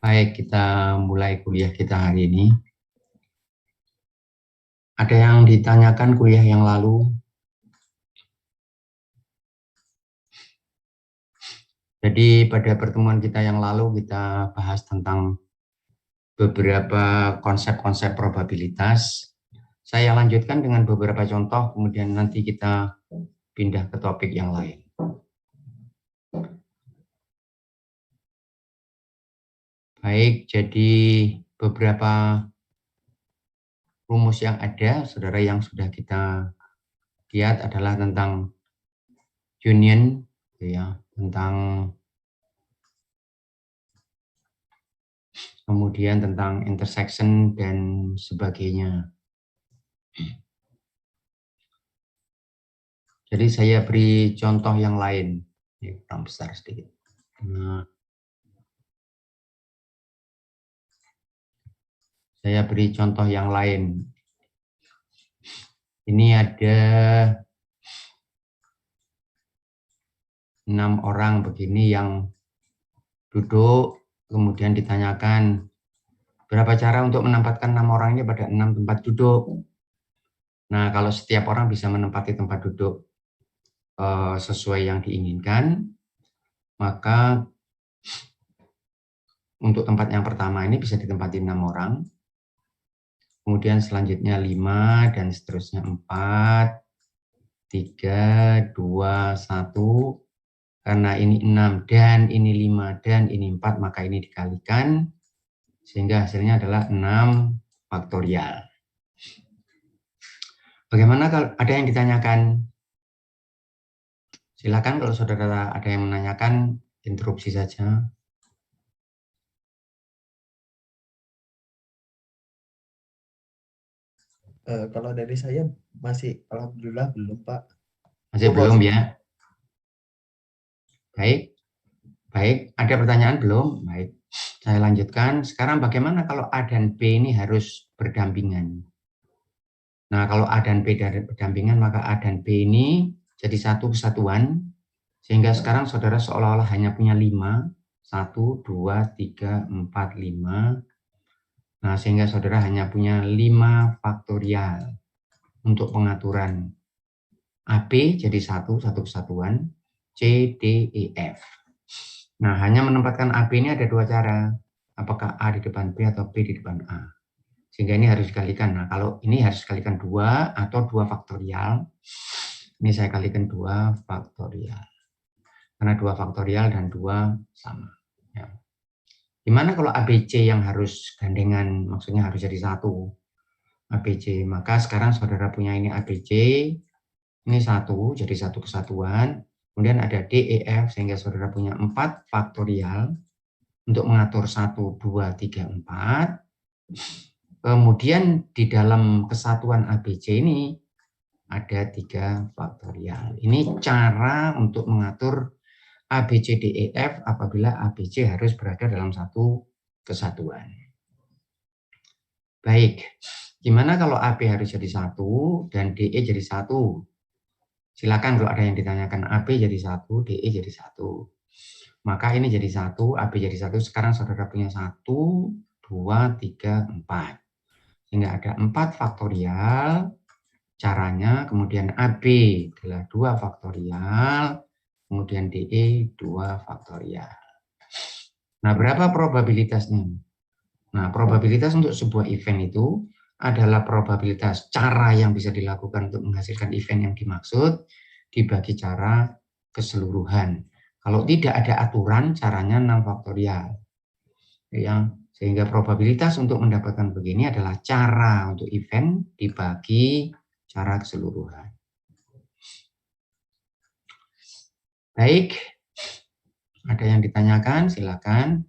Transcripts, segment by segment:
Baik, kita mulai kuliah kita hari ini. Ada yang ditanyakan kuliah yang lalu? Jadi pada pertemuan kita yang lalu kita bahas tentang beberapa konsep-konsep probabilitas. Saya lanjutkan dengan beberapa contoh, kemudian nanti kita pindah ke topik yang lain. Baik, jadi beberapa rumus yang ada, saudara, yang sudah kita lihat adalah tentang union, ya, tentang kemudian tentang intersection dan sebagainya. Jadi saya beri contoh yang lain, ini kurang besar sedikit. Nah, saya beri contoh yang lain. Ini ada 6 orang begini yang duduk, kemudian ditanyakan berapa cara untuk menempatkan 6 orang ini pada 6 tempat duduk. Nah, kalau setiap orang bisa menempati tempat duduk sesuai yang diinginkan, maka untuk tempat yang pertama ini bisa ditempati 6 orang. Kemudian selanjutnya 5 dan seterusnya 4, 3, 2, 1. Karena ini 6 dan ini 5 dan ini 4, maka ini dikalikan sehingga hasilnya adalah 6 faktorial. Bagaimana kalau ada yang ditanyakan? Silakan kalau saudara ada yang menanyakan, interupsi saja. Kalau dari saya masih alhamdulillah belum, Pak. Masih belum ya? Baik. Baik, ada pertanyaan belum? Baik. Saya lanjutkan. Sekarang bagaimana kalau A dan B ini harus berdampingan? Nah, kalau A dan B berdampingan, maka A dan B ini jadi satu kesatuan, sehingga sekarang saudara seolah-olah hanya punya 5, 1, 2, 3, 4, 5. Nah, sehingga saudara hanya punya 5 faktorial untuk pengaturan AB jadi satu kesatuan, C, D, E, F. Nah, hanya menempatkan AB ini ada 2 cara. Apakah A di depan B atau B di depan A. Sehingga ini harus dikalikan. Nah, kalau ini harus dikalikan 2 atau 2 faktorial. Ini saya kalikan 2 faktorial. Karena 2 faktorial dan 2 sama. Ya. Gimana kalau ABC yang harus gandengan, maksudnya harus jadi 1. ABC, maka sekarang saudara punya ini ABC, ini 1, jadi 1 kesatuan. Kemudian ada D, E, F, sehingga saudara punya 4 faktorial untuk mengatur 1, 2, 3, 4. Kemudian di dalam kesatuan ABC ini ada 3 faktorial. Ini cara untuk mengatur A, B, C, D, E, F apabila A, B, C harus berada dalam satu kesatuan. Baik, gimana kalau A, B harus jadi 1 dan D, E jadi 1? Silakan kalau ada yang ditanyakan A, B jadi 1, D, E jadi 1. Maka ini jadi 1, A, B jadi 1. Sekarang saudara punya 1, 2, 3, 4. Sehingga ada 4 faktorial. Caranya kemudian AB adalah 2 faktorial, kemudian DE 2 faktorial. Nah, berapa probabilitasnya? Nah, probabilitas untuk sebuah event itu adalah probabilitas cara yang bisa dilakukan untuk menghasilkan event yang dimaksud dibagi cara keseluruhan. Kalau tidak ada aturan, caranya 6 faktorial. Sehingga probabilitas untuk mendapatkan begini adalah cara untuk event dibagi cara keseluruhan. Baik, ada yang ditanyakan, silakan.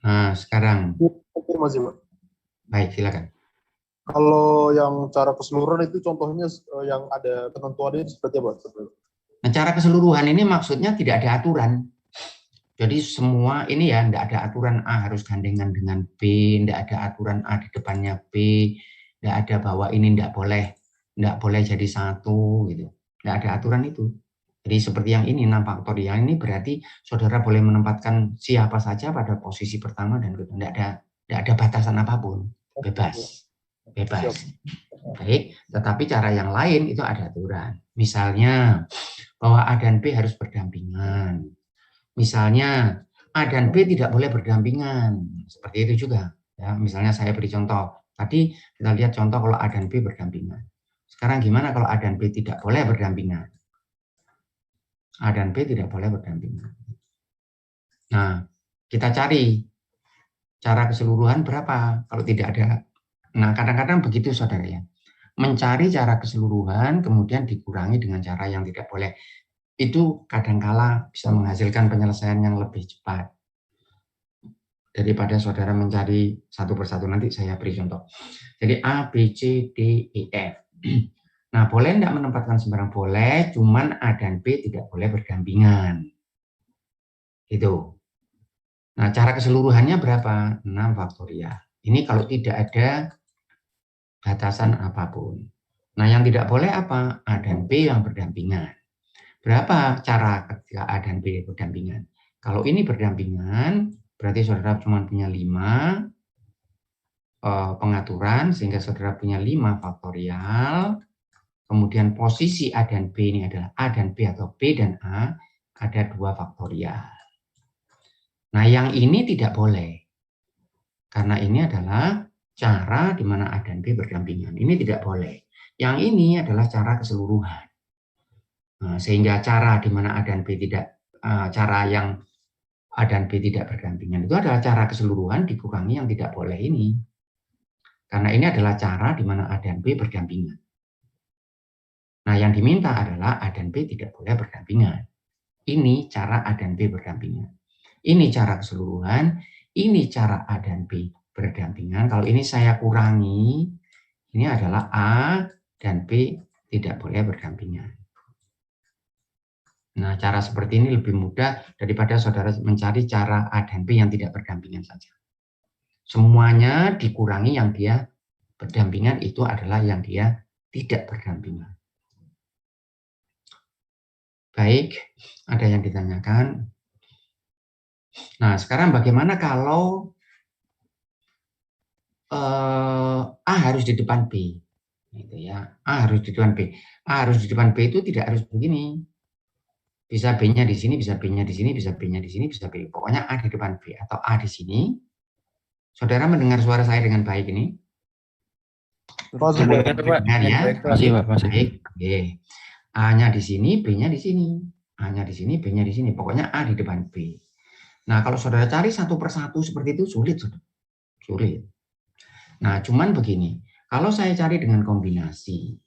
Nah, sekarang. Baik, silakan. Kalau yang cara keseluruhan itu contohnya yang ada ketentuannya seperti apa? Nah, cara keseluruhan ini maksudnya tidak ada aturan. Jadi semua ini ya, tidak ada aturan A harus gandengan dengan B, tidak ada aturan A di depannya B, tidak ada bahwa ini tidak boleh jadi 1 gitu. Tidak ada aturan itu. Jadi seperti yang ini 6 faktorial ini berarti saudara boleh menempatkan siapa saja pada posisi pertama dan kedua. Tidak ada batasan apapun, bebas. Baik, tetapi cara yang lain itu ada aturan. Misalnya bahwa A dan B harus berdampingan. Misalnya A dan B tidak boleh berdampingan. Seperti itu juga. Ya, misalnya saya beri contoh. Tadi kita lihat contoh kalau A dan B berdampingan. Sekarang gimana kalau A dan B tidak boleh berdampingan? A dan B tidak boleh berdampingan. Nah, kita cari cara keseluruhan berapa kalau tidak ada. Nah, kadang-kadang begitu saudara ya. Mencari cara keseluruhan kemudian dikurangi dengan cara yang tidak boleh. Itu kadangkala bisa menghasilkan penyelesaian yang lebih cepat daripada saudara mencari satu persatu. Nanti saya beri contoh. Jadi A, B, C, D, E, F. Nah, boleh tidak menempatkan sembarang? Boleh, cuman A dan B tidak boleh berdampingan. Itu. Nah, cara keseluruhannya berapa? 6 faktorial. Ini kalau tidak ada batasan apapun. Nah, yang tidak boleh apa? A dan B yang berdampingan. Berapa cara ketika A dan B berdampingan? Kalau ini berdampingan, berarti saudara cuma punya 5 pengaturan, sehingga saudara punya 5 faktorial. Kemudian posisi A dan B ini adalah A dan B atau B dan A, ada 2 faktorial. Nah, yang ini tidak boleh. Karena ini adalah cara di mana A dan B berdampingan. Ini tidak boleh. Yang ini adalah cara keseluruhan. Nah, sehingga cara di mana A dan B cara yang A dan B tidak berdampingan itu adalah cara keseluruhan dikurangi yang tidak boleh ini. Karena ini adalah cara di mana A dan B berdampingan. Nah, yang diminta adalah A dan B tidak boleh berdampingan. Ini cara A dan B berdampingan. Ini cara keseluruhan, ini cara A dan B berdampingan. Kalau ini saya kurangi, ini adalah A dan B tidak boleh berdampingan. Nah, cara seperti ini lebih mudah daripada saudara mencari cara A dan B yang tidak berdampingan saja. Semuanya dikurangi yang dia berdampingan, itu adalah yang dia tidak berdampingan. Baik, ada yang ditanyakan. Nah, sekarang bagaimana kalau A harus di depan B? Gitu ya. A harus di depan B. A harus di depan B itu tidak harus begini. Bisa B-nya di sini, bisa B-nya di sini, bisa B-nya di sini, bisa B. Pokoknya A di depan B atau A di sini. Saudara mendengar suara saya dengan baik ini? Dengar ya? Masih, Pak, masih. Baik. Oke. A-nya di sini, B-nya di sini. A-nya di sini, B-nya di sini. Pokoknya A di depan B. Nah, kalau saudara cari satu persatu seperti itu sulit, saudara. Sulit. Nah, cuman begini. Kalau saya cari dengan kombinasi,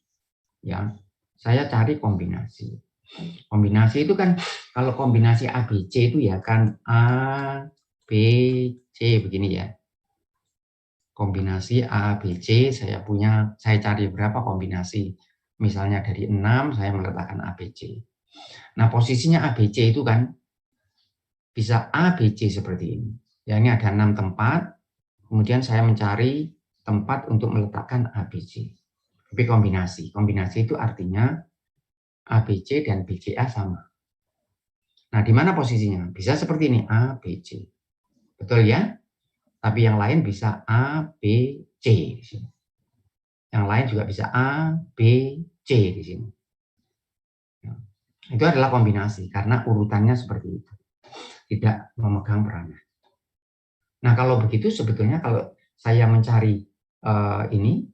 ya, saya cari kombinasi. Kombinasi itu kan, kalau kombinasi A, B, C itu ya kan A, B, C begini ya. Kombinasi A, B, C, saya cari berapa kombinasi. Misalnya dari 6, saya meletakkan A, B, C. Nah, posisinya A, B, C itu kan bisa A, B, C seperti ini. Ya, ini ada 6 tempat, kemudian saya mencari tempat untuk meletakkan A, B, C. Tapi kombinasi. Kombinasi itu artinya A, B, C, dan B, C, A sama. Nah, di mana posisinya? Bisa seperti ini, A, B, C. Betul ya? Tapi yang lain bisa A, B, C di sini. Yang lain juga bisa A, B, C di sini. Itu adalah kombinasi, karena urutannya seperti itu. Tidak memegang peranan. Nah, kalau begitu sebetulnya kalau saya mencari ini,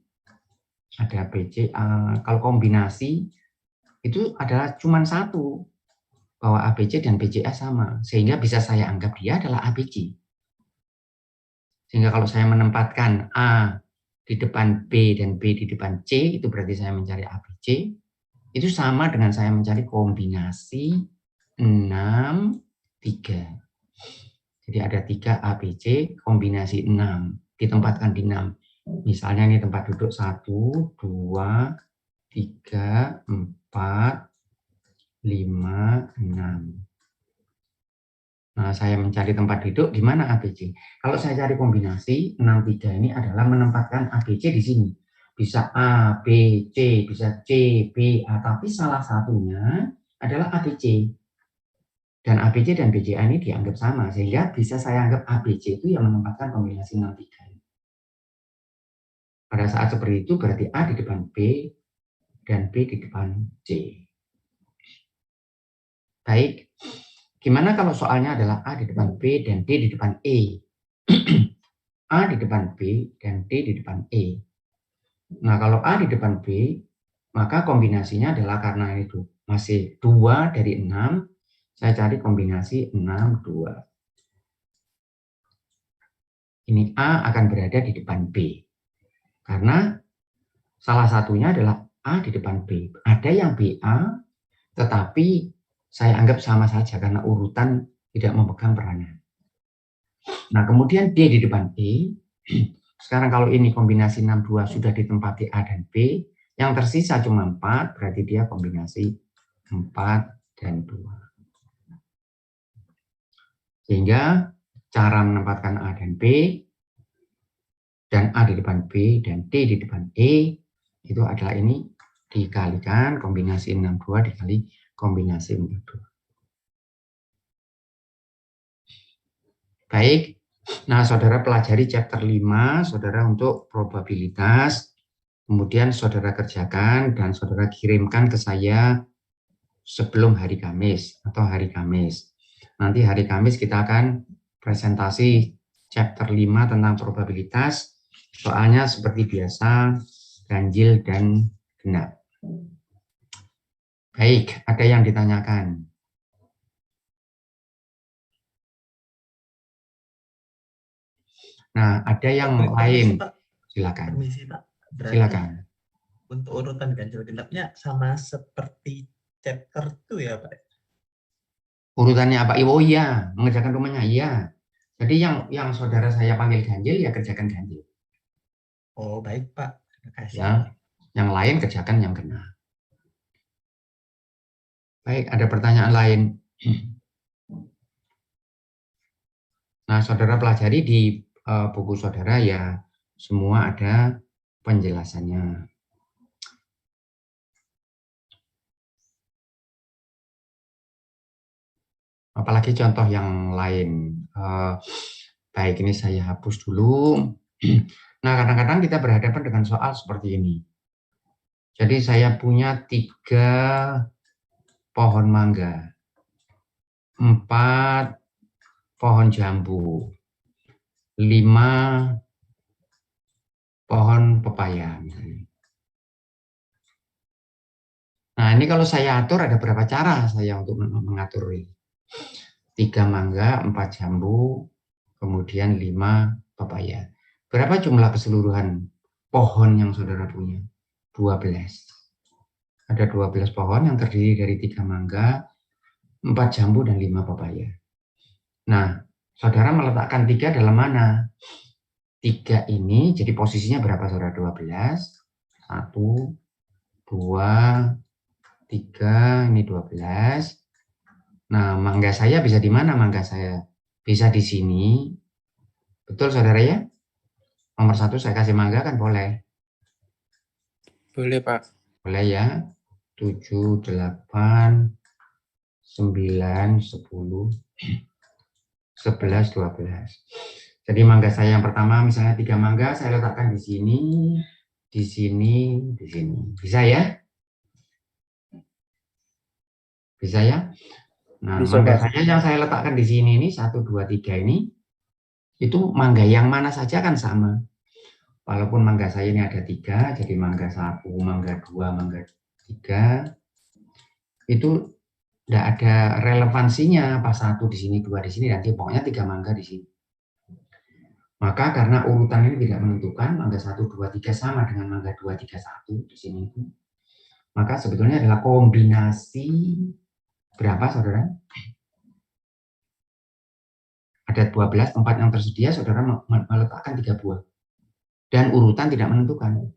ada B, C, A, kalau kombinasi itu adalah cuma satu, bahwa A, B, C, dan B, C, A sama. Sehingga bisa saya anggap dia adalah A, B, C. Sehingga kalau saya menempatkan A di depan B dan B di depan C, itu berarti saya mencari A, B, C. Itu sama dengan saya mencari kombinasi 6, 3. Jadi ada 3 A, B, C, kombinasi 6. Ditempatkan di 6. Misalnya ini tempat duduk 1, 2, 3, 4, 5, 6. Nah, saya mencari tempat duduk di mana A, B, C. Kalau saya cari kombinasi 6, 3 ini adalah menempatkan A, B, C di sini. Bisa A, B, C, bisa C, B, A, tapi salah satunya adalah ABC. Dan ABC dan BCA ini dianggap sama, sehingga bisa saya anggap ABC itu yang menempatkan kombinasi 63. Pada saat seperti itu berarti A di depan B dan B di depan C. Baik, gimana kalau soalnya adalah A di depan B dan D di depan E? A di depan B dan D di depan E. Nah, kalau A di depan B, maka kombinasinya adalah karena itu masih 2 dari 6, saya cari kombinasi 6, 2. Ini A akan berada di depan B. Karena salah satunya adalah A di depan B. Ada yang BA, tetapi saya anggap sama saja karena urutan tidak memegang peranan. Nah, kemudian D di depan E. Sekarang kalau ini kombinasi 62 sudah ditempati A dan B, yang tersisa cuma 4, berarti dia kombinasi 4 dan 2. Sehingga cara menempatkan A dan B, dan A di depan B, dan D di depan E, itu adalah ini dikalikan kombinasi 62 dikali kombinasi 42. Baik, nah saudara pelajari chapter 5, saudara untuk probabilitas, kemudian saudara kerjakan dan saudara kirimkan ke saya sebelum hari Kamis atau hari Kamis. Nanti hari Kamis kita akan presentasi chapter 5 tentang probabilitas, soalnya seperti biasa, ganjil dan genap. Baik, ada yang ditanyakan? Nah, ada yang lain. Pak. Silakan. Permisi, Pak. Berarti Silakan. untuk urutan ganjil genapnya sama seperti chapter 2 ya, Pak? Urutannya apa? Oh iya, mengerjakan rumahnya iya. Jadi yang saudara saya panggil ganjil ya kerjakan ganjil. Oh, baik, Pak. Terima kasih. Ya, yang lain kerjakan yang genap. Baik, ada pertanyaan lain. Nah, saudara pelajari di buku saudara ya, semua ada penjelasannya. Apalagi contoh yang lain. Baik, ini saya hapus dulu. Nah, kadang-kadang kita berhadapan dengan soal seperti ini. Jadi saya punya 3 pohon mangga, 4 pohon jambu, 5 pohon pepaya misalnya. Nah, ini kalau saya atur ada berapa cara saya untuk mengatur ini. 3 mangga, 4 jambu, kemudian 5 pepaya. Berapa jumlah keseluruhan pohon yang saudara punya? 12. Ada 12 pohon yang terdiri dari 3 mangga, 4 jambu, dan 5 pepaya. Nah, saudara meletakkan 3 dalam mana? 3 ini jadi posisinya berapa saudara? 12. 1, 2, 3, ini 12. Nah, mangga saya bisa di mana mangga saya? Bisa di sini. Betul saudara ya? Nomor 1 saya kasih mangga kan boleh? Boleh, Pak. Boleh ya. 7, 8, 9, 10, 11, 12. Jadi mangga saya yang pertama misalnya 3 mangga saya letakkan di sini, di sini, di sini. Bisa ya? Bisa ya? Nah, Bisa, mangga Pak. saya yang saya letakkan di sini ini 1, 2, 3 ini itu mangga yang mana saja kan sama. Walaupun mangga saya ini ada 3, jadi mangga 1, mangga 2, mangga 3 itu tidak ada relevansinya pas 1 di sini, 2 di sini, nanti pokoknya 3 mangga di sini. Maka karena urutan ini tidak menentukan, mangga 1, 2, 3 sama dengan mangga 2, 3, 1 di sini itu. Maka sebetulnya adalah kombinasi berapa saudara? Ada 12 tempat yang tersedia, saudara meletakkan 3 buah. Dan urutan tidak menentukan.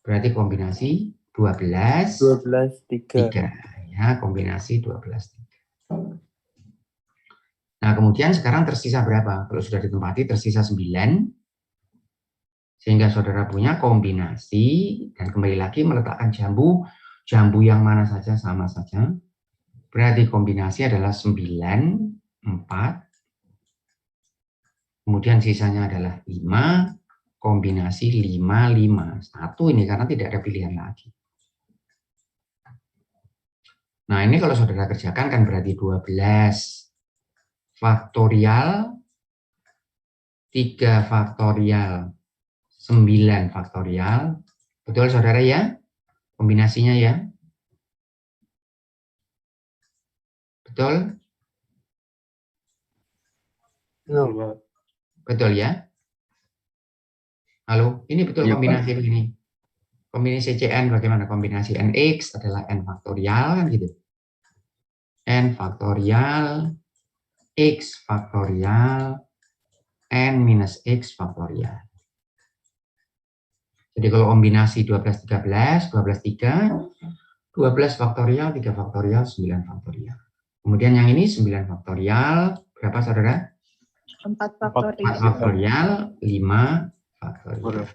Berarti kombinasi 12, 12, 3. Ya, kombinasi 12, 3. Nah, kemudian sekarang tersisa berapa? Kalau sudah ditempati tersisa 9. Sehingga saudara punya kombinasi dan kembali lagi meletakkan jambu. Jambu yang mana saja sama saja. Berarti kombinasi adalah 9, 4. Kemudian sisanya adalah 5, kombinasi 5, 5. 1 ini karena tidak ada pilihan lagi. Nah, ini kalau saudara kerjakan kan berarti 12 faktorial, 3 faktorial, 9 faktorial. Betul saudara ya? Kombinasinya ya? Betul? Betul ya? Halo, ini betul Iya, kombinasi ini. Kombinasi CN bagaimana? Kombinasi NX adalah N faktorial kan gitu. N faktorial, X faktorial, N minus X faktorial. Jadi kalau kombinasi 12, 13, 12, 3, 12 faktorial, 3 faktorial, 9 faktorial. Kemudian yang ini 9 faktorial, berapa saudara? 4 4 faktorial. faktorial, 5 faktorial.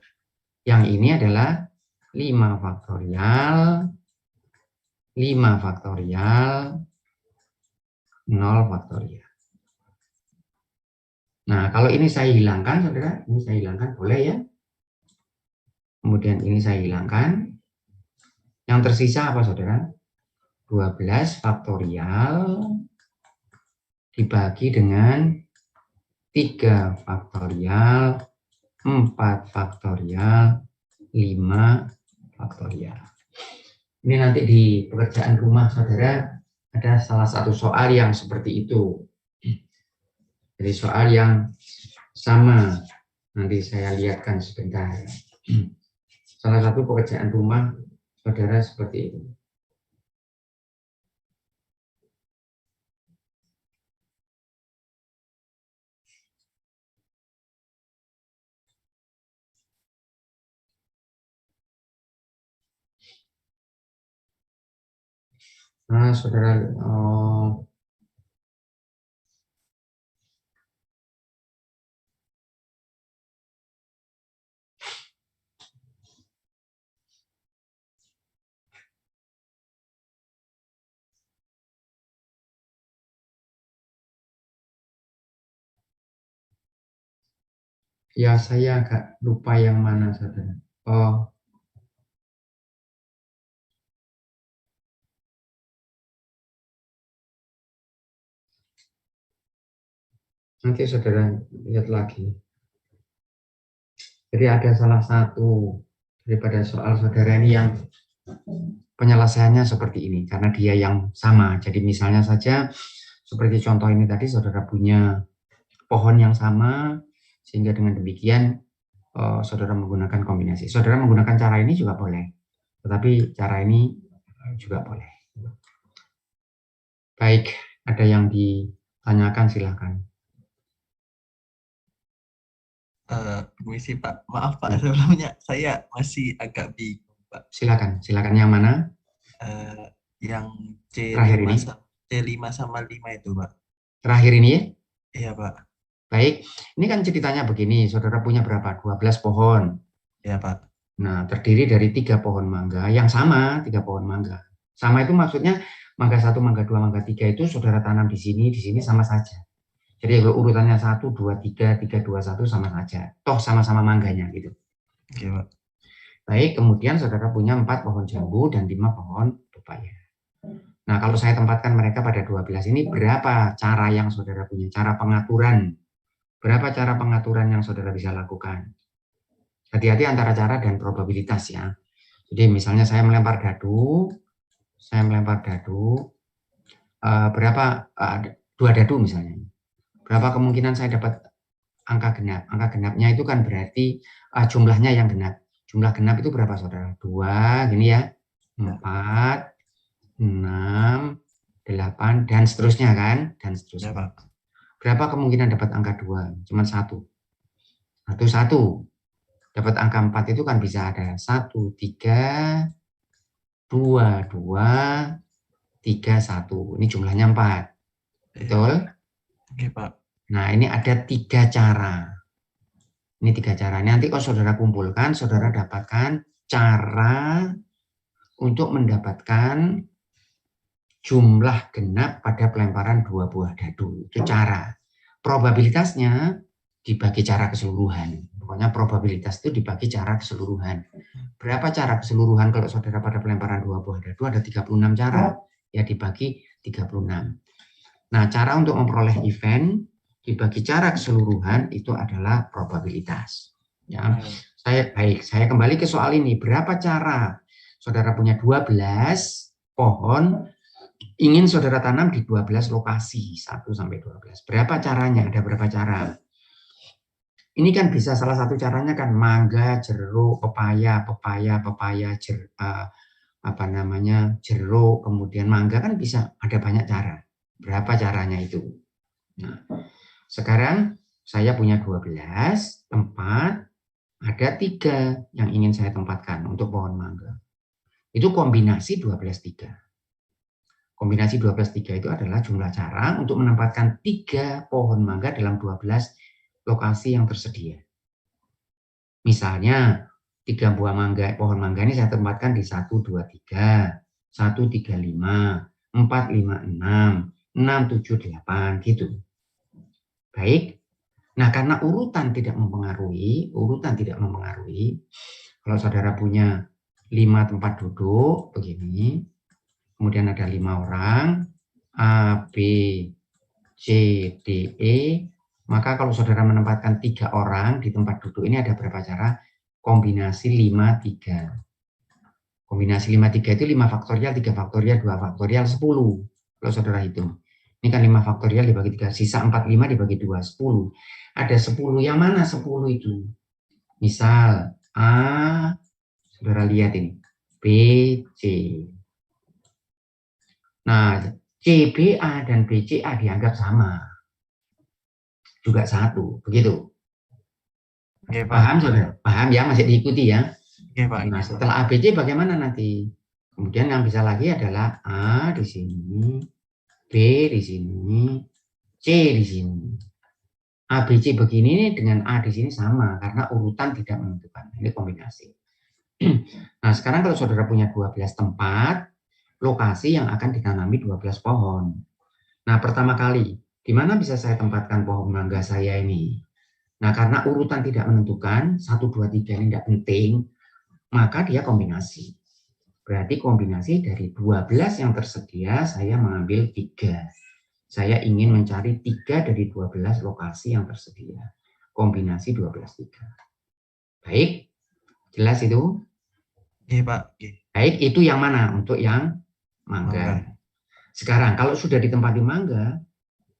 Yang ini adalah 5 faktorial, 5 faktorial, 0 faktorial. Nah, kalau ini saya hilangkan, saudara, ini saya hilangkan, boleh ya? Kemudian ini saya hilangkan. Yang tersisa apa, saudara? 12 faktorial dibagi dengan 3 faktorial, 4 faktorial, 5 faktorial. Ini nanti di pekerjaan rumah saudara ada salah satu soal yang seperti itu. Jadi soal yang sama. Nanti saya lihatkan sebentar. Salah satu pekerjaan rumah saudara seperti itu. Nah, saudara, ya saya agak lupa yang mana saudara. Oh, nanti saudara lihat lagi. Jadi ada salah satu daripada soal saudara ini yang penyelesaiannya seperti ini karena dia yang sama. Jadi misalnya saja seperti contoh ini tadi saudara punya pohon yang sama sehingga dengan demikian saudara menggunakan kombinasi. Saudara menggunakan cara ini juga boleh. Tetapi cara ini juga boleh. Baik, ada yang ditanyakan silakan. Permisi Pak, maaf Pak sebelumnya saya masih agak bingung Pak. Silakan yang mana? Yang Terakhir ini? C5 sama 5 itu Pak. Terakhir ini ya? Iya Pak. Baik, ini kan ceritanya begini, saudara punya berapa? 12 pohon. Iya Pak. Nah, terdiri dari 3 pohon mangga yang sama, 3 pohon mangga. Sama itu maksudnya mangga 1, mangga 2, mangga 3 itu saudara tanam di sini sama saja. Jadi kalau urutannya 1, 2, 3, 3, 2, 1 sama saja. Toh sama-sama mangganya gitu. Oke Pak. Baik, kemudian saudara punya 4 pohon jambu dan 5 pohon pepaya. Nah, kalau saya tempatkan mereka pada 12 ini, berapa cara yang saudara punya? Cara pengaturan. Berapa cara pengaturan yang saudara bisa lakukan? Hati-hati antara cara dan probabilitas ya. Jadi misalnya saya melempar dadu, berapa 2 dadu misalnya. Berapa kemungkinan saya dapat angka genap? Angka genapnya itu kan berarti jumlahnya yang genap. Jumlah genap itu berapa saudara? 2, gini ya. 4, 6, 8, dan seterusnya kan? Dan seterusnya. Ya, Pak. Berapa kemungkinan dapat angka 2? Cuma 1. 1. Dapat angka 4 itu kan bisa ada 1, 3, 2, 2, 3, 1. Ini jumlahnya 4. Betul? Oke, Pak. Nah, ini ada 3 cara. Ini 3 cara. Nanti kalau saudara kumpulkan, saudara dapatkan cara untuk mendapatkan jumlah genap pada pelemparan 2 buah dadu. Itu cara. Probabilitasnya dibagi cara keseluruhan. Pokoknya probabilitas itu dibagi cara keseluruhan. Berapa cara keseluruhan kalau saudara pada pelemparan 2 buah dadu? Ada 36 cara. Ya dibagi 36. Nah, cara untuk memperoleh event dibagi cara keseluruhan itu adalah probabilitas. Ya, saya kembali ke soal ini. Berapa cara saudara punya 12 pohon ingin saudara tanam di 12 lokasi 1 sampai 12. Berapa caranya? Ada berapa cara? Ini kan bisa salah satu caranya kan mangga, jeruk, pepaya, jeruk, kemudian mangga kan bisa ada banyak cara. Berapa caranya itu? Nah, sekarang saya punya 12 tempat, ada 3 yang ingin saya tempatkan untuk pohon mangga. Itu kombinasi 12-3. Kombinasi 12-3 itu adalah jumlah cara untuk menempatkan 3 pohon mangga dalam 12 lokasi yang tersedia. Misalnya, 3 buah mangga, pohon mangga ini saya tempatkan di 1, 2, 3, 1, 3, 5, 4, 5, 6, 6, 7, 8, gitu. Baik. Nah, karena urutan tidak mempengaruhi, kalau saudara punya 5 tempat duduk, begini, kemudian ada 5 orang, A, B, C, D, E, maka kalau saudara menempatkan 3 orang di tempat duduk ini ada berapa cara? Kombinasi 5, 3. Kombinasi 5, 3 itu 5 faktorial, 3 faktorial, 2 faktorial, 10. Kalau saudara hitung. Ini kan 5 faktorial dibagi 3, sisa 4, 5 dibagi 2, 10. Ada 10, yang mana 10 itu? Misal, A, saudara lihat ini, B, C. Nah, CBA dan BCA dianggap sama. Juga 1, begitu. Oke, Pak. Paham, saudara? Paham ya, masih diikuti ya? Oke, Pak. Nah, setelah ABC bagaimana nanti? Kemudian yang bisa lagi adalah A di sini, B di sini, C di sini. ABC begini dengan A di sini sama karena urutan tidak menentukan. Ini kombinasi. Nah, sekarang kalau saudara punya 12 tempat, lokasi yang akan ditanami 12 pohon. Nah, pertama kali, di mana bisa saya tempatkan pohon mangga saya ini? Nah, karena urutan tidak menentukan, 1, 2, 3 ini tidak penting, maka dia kombinasi. Berarti kombinasi dari 12 yang tersedia, saya mengambil 3. Saya ingin mencari 3 dari 12 lokasi yang tersedia. Kombinasi 12-3. Baik, jelas itu? Oke, Pak. Oke. Baik, itu yang mana? Untuk yang mangga. Sekarang, kalau sudah ditempati mangga,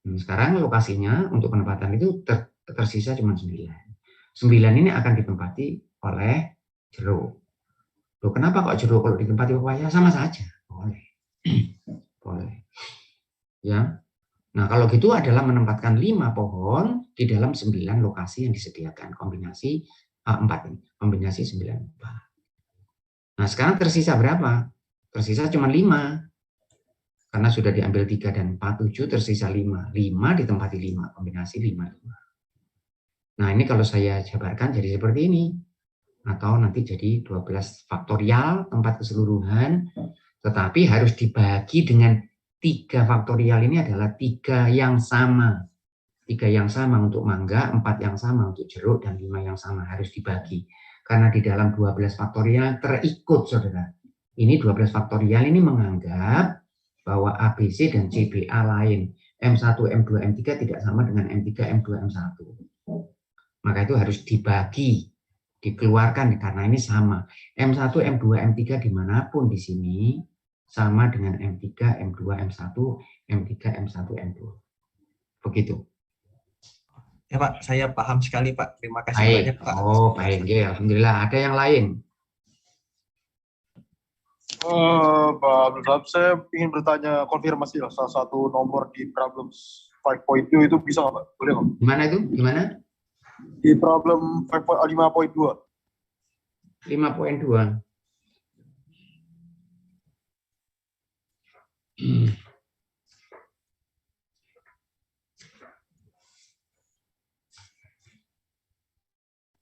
sekarang lokasinya untuk penempatan itu tersisa cuma 9. 9 ini akan ditempati oleh jeruk. Loh, kenapa kok jeruk kalau ditempati pepaya? Sama saja. Boleh. Boleh. Ya. Nah, kalau gitu adalah menempatkan 5 pohon di dalam 9 lokasi yang disediakan. Kombinasi 4 ini. Kombinasi 9. Nah, sekarang tersisa berapa? Tersisa cuma 5. Karena sudah diambil 3 dan 4, 7, tersisa 5. 5 ditempati 5. Kombinasi 5, 5. Nah, ini kalau saya jabarkan jadi seperti ini. Atau nanti jadi 12 faktorial tempat keseluruhan, tetapi harus dibagi dengan 3 faktorial ini adalah 3 yang sama. 3 yang sama untuk mangga, 4 yang sama untuk jeruk, dan 5 yang sama harus dibagi. Karena di dalam 12 faktorial terikut, saudara. Ini 12 faktorial ini menganggap bahwa ABC dan CBA lain. M1, M2, M3 tidak sama dengan M3, M2, M1. Maka itu harus dibagi, dikeluarkan karena ini sama. M1, M2, M3 dimanapun di sini sama dengan M3, M2, M1, M3, M1, M2. Begitu. Ya, Pak, saya paham sekali, Pak. Terima kasih Baik. banyak, Pak. Oh, baik. Ya, alhamdulillah. Ada yang lain? Pak Abdul Wahab, saya ingin bertanya konfirmasi lah, salah satu nomor di problems 5.2 itu bisa nggak, Pak? Boleh nggak? Gimana itu? Gimana? Di problem 5.2. 5.2.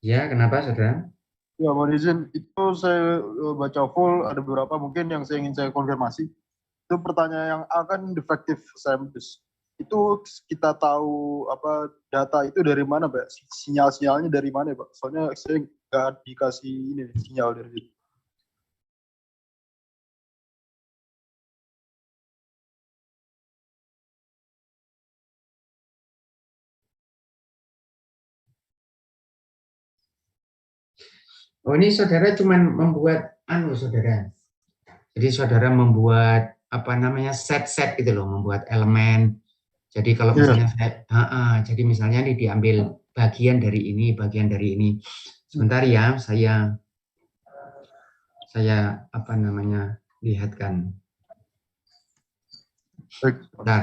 Ya, kenapa, saudara? Ya, mohon izin, itu saya baca full, ada beberapa mungkin yang saya ingin saya konfirmasi. Itu pertanyaan yang akan defective samples. Itu kita tahu apa data itu dari mana, Pak? Sinyal-sinyalnya dari mana, Pak? Soalnya saya nggak dikasih ini sinyal dari situ. Oh, ini saudara cuma membuat saudara. Jadi saudara membuat apa namanya set gitu loh, membuat elemen. Jadi kalau misalnya jadi misalnya ini diambil bagian dari ini, bagian dari ini. Sebentar ya, saya apa namanya lihatkan.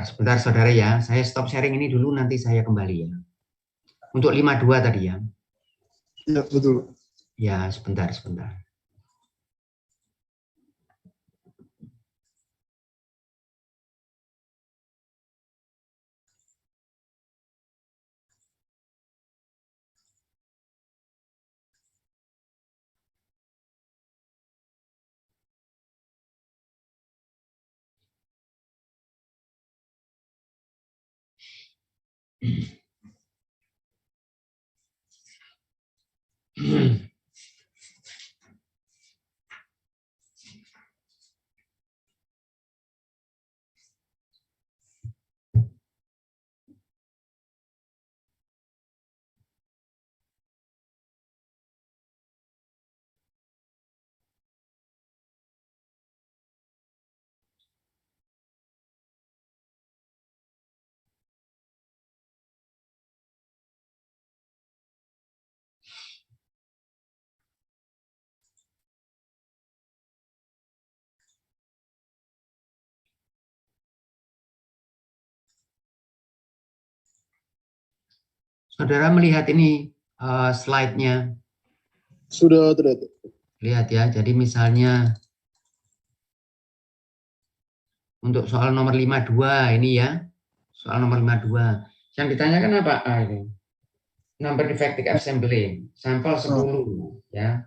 Sebentar saudara ya, saya stop sharing ini dulu, nanti saya kembali ya. Untuk 52 tadi ya. Iya, betul. Ya, sebentar. Saudara melihat ini slide-nya. Sudah terlihat. Lihat ya, jadi misalnya untuk soal nomor 52 ini ya, soal nomor 52. Yang ditanyakan apa? Ini. Number defective assembly, sampel 10 ya.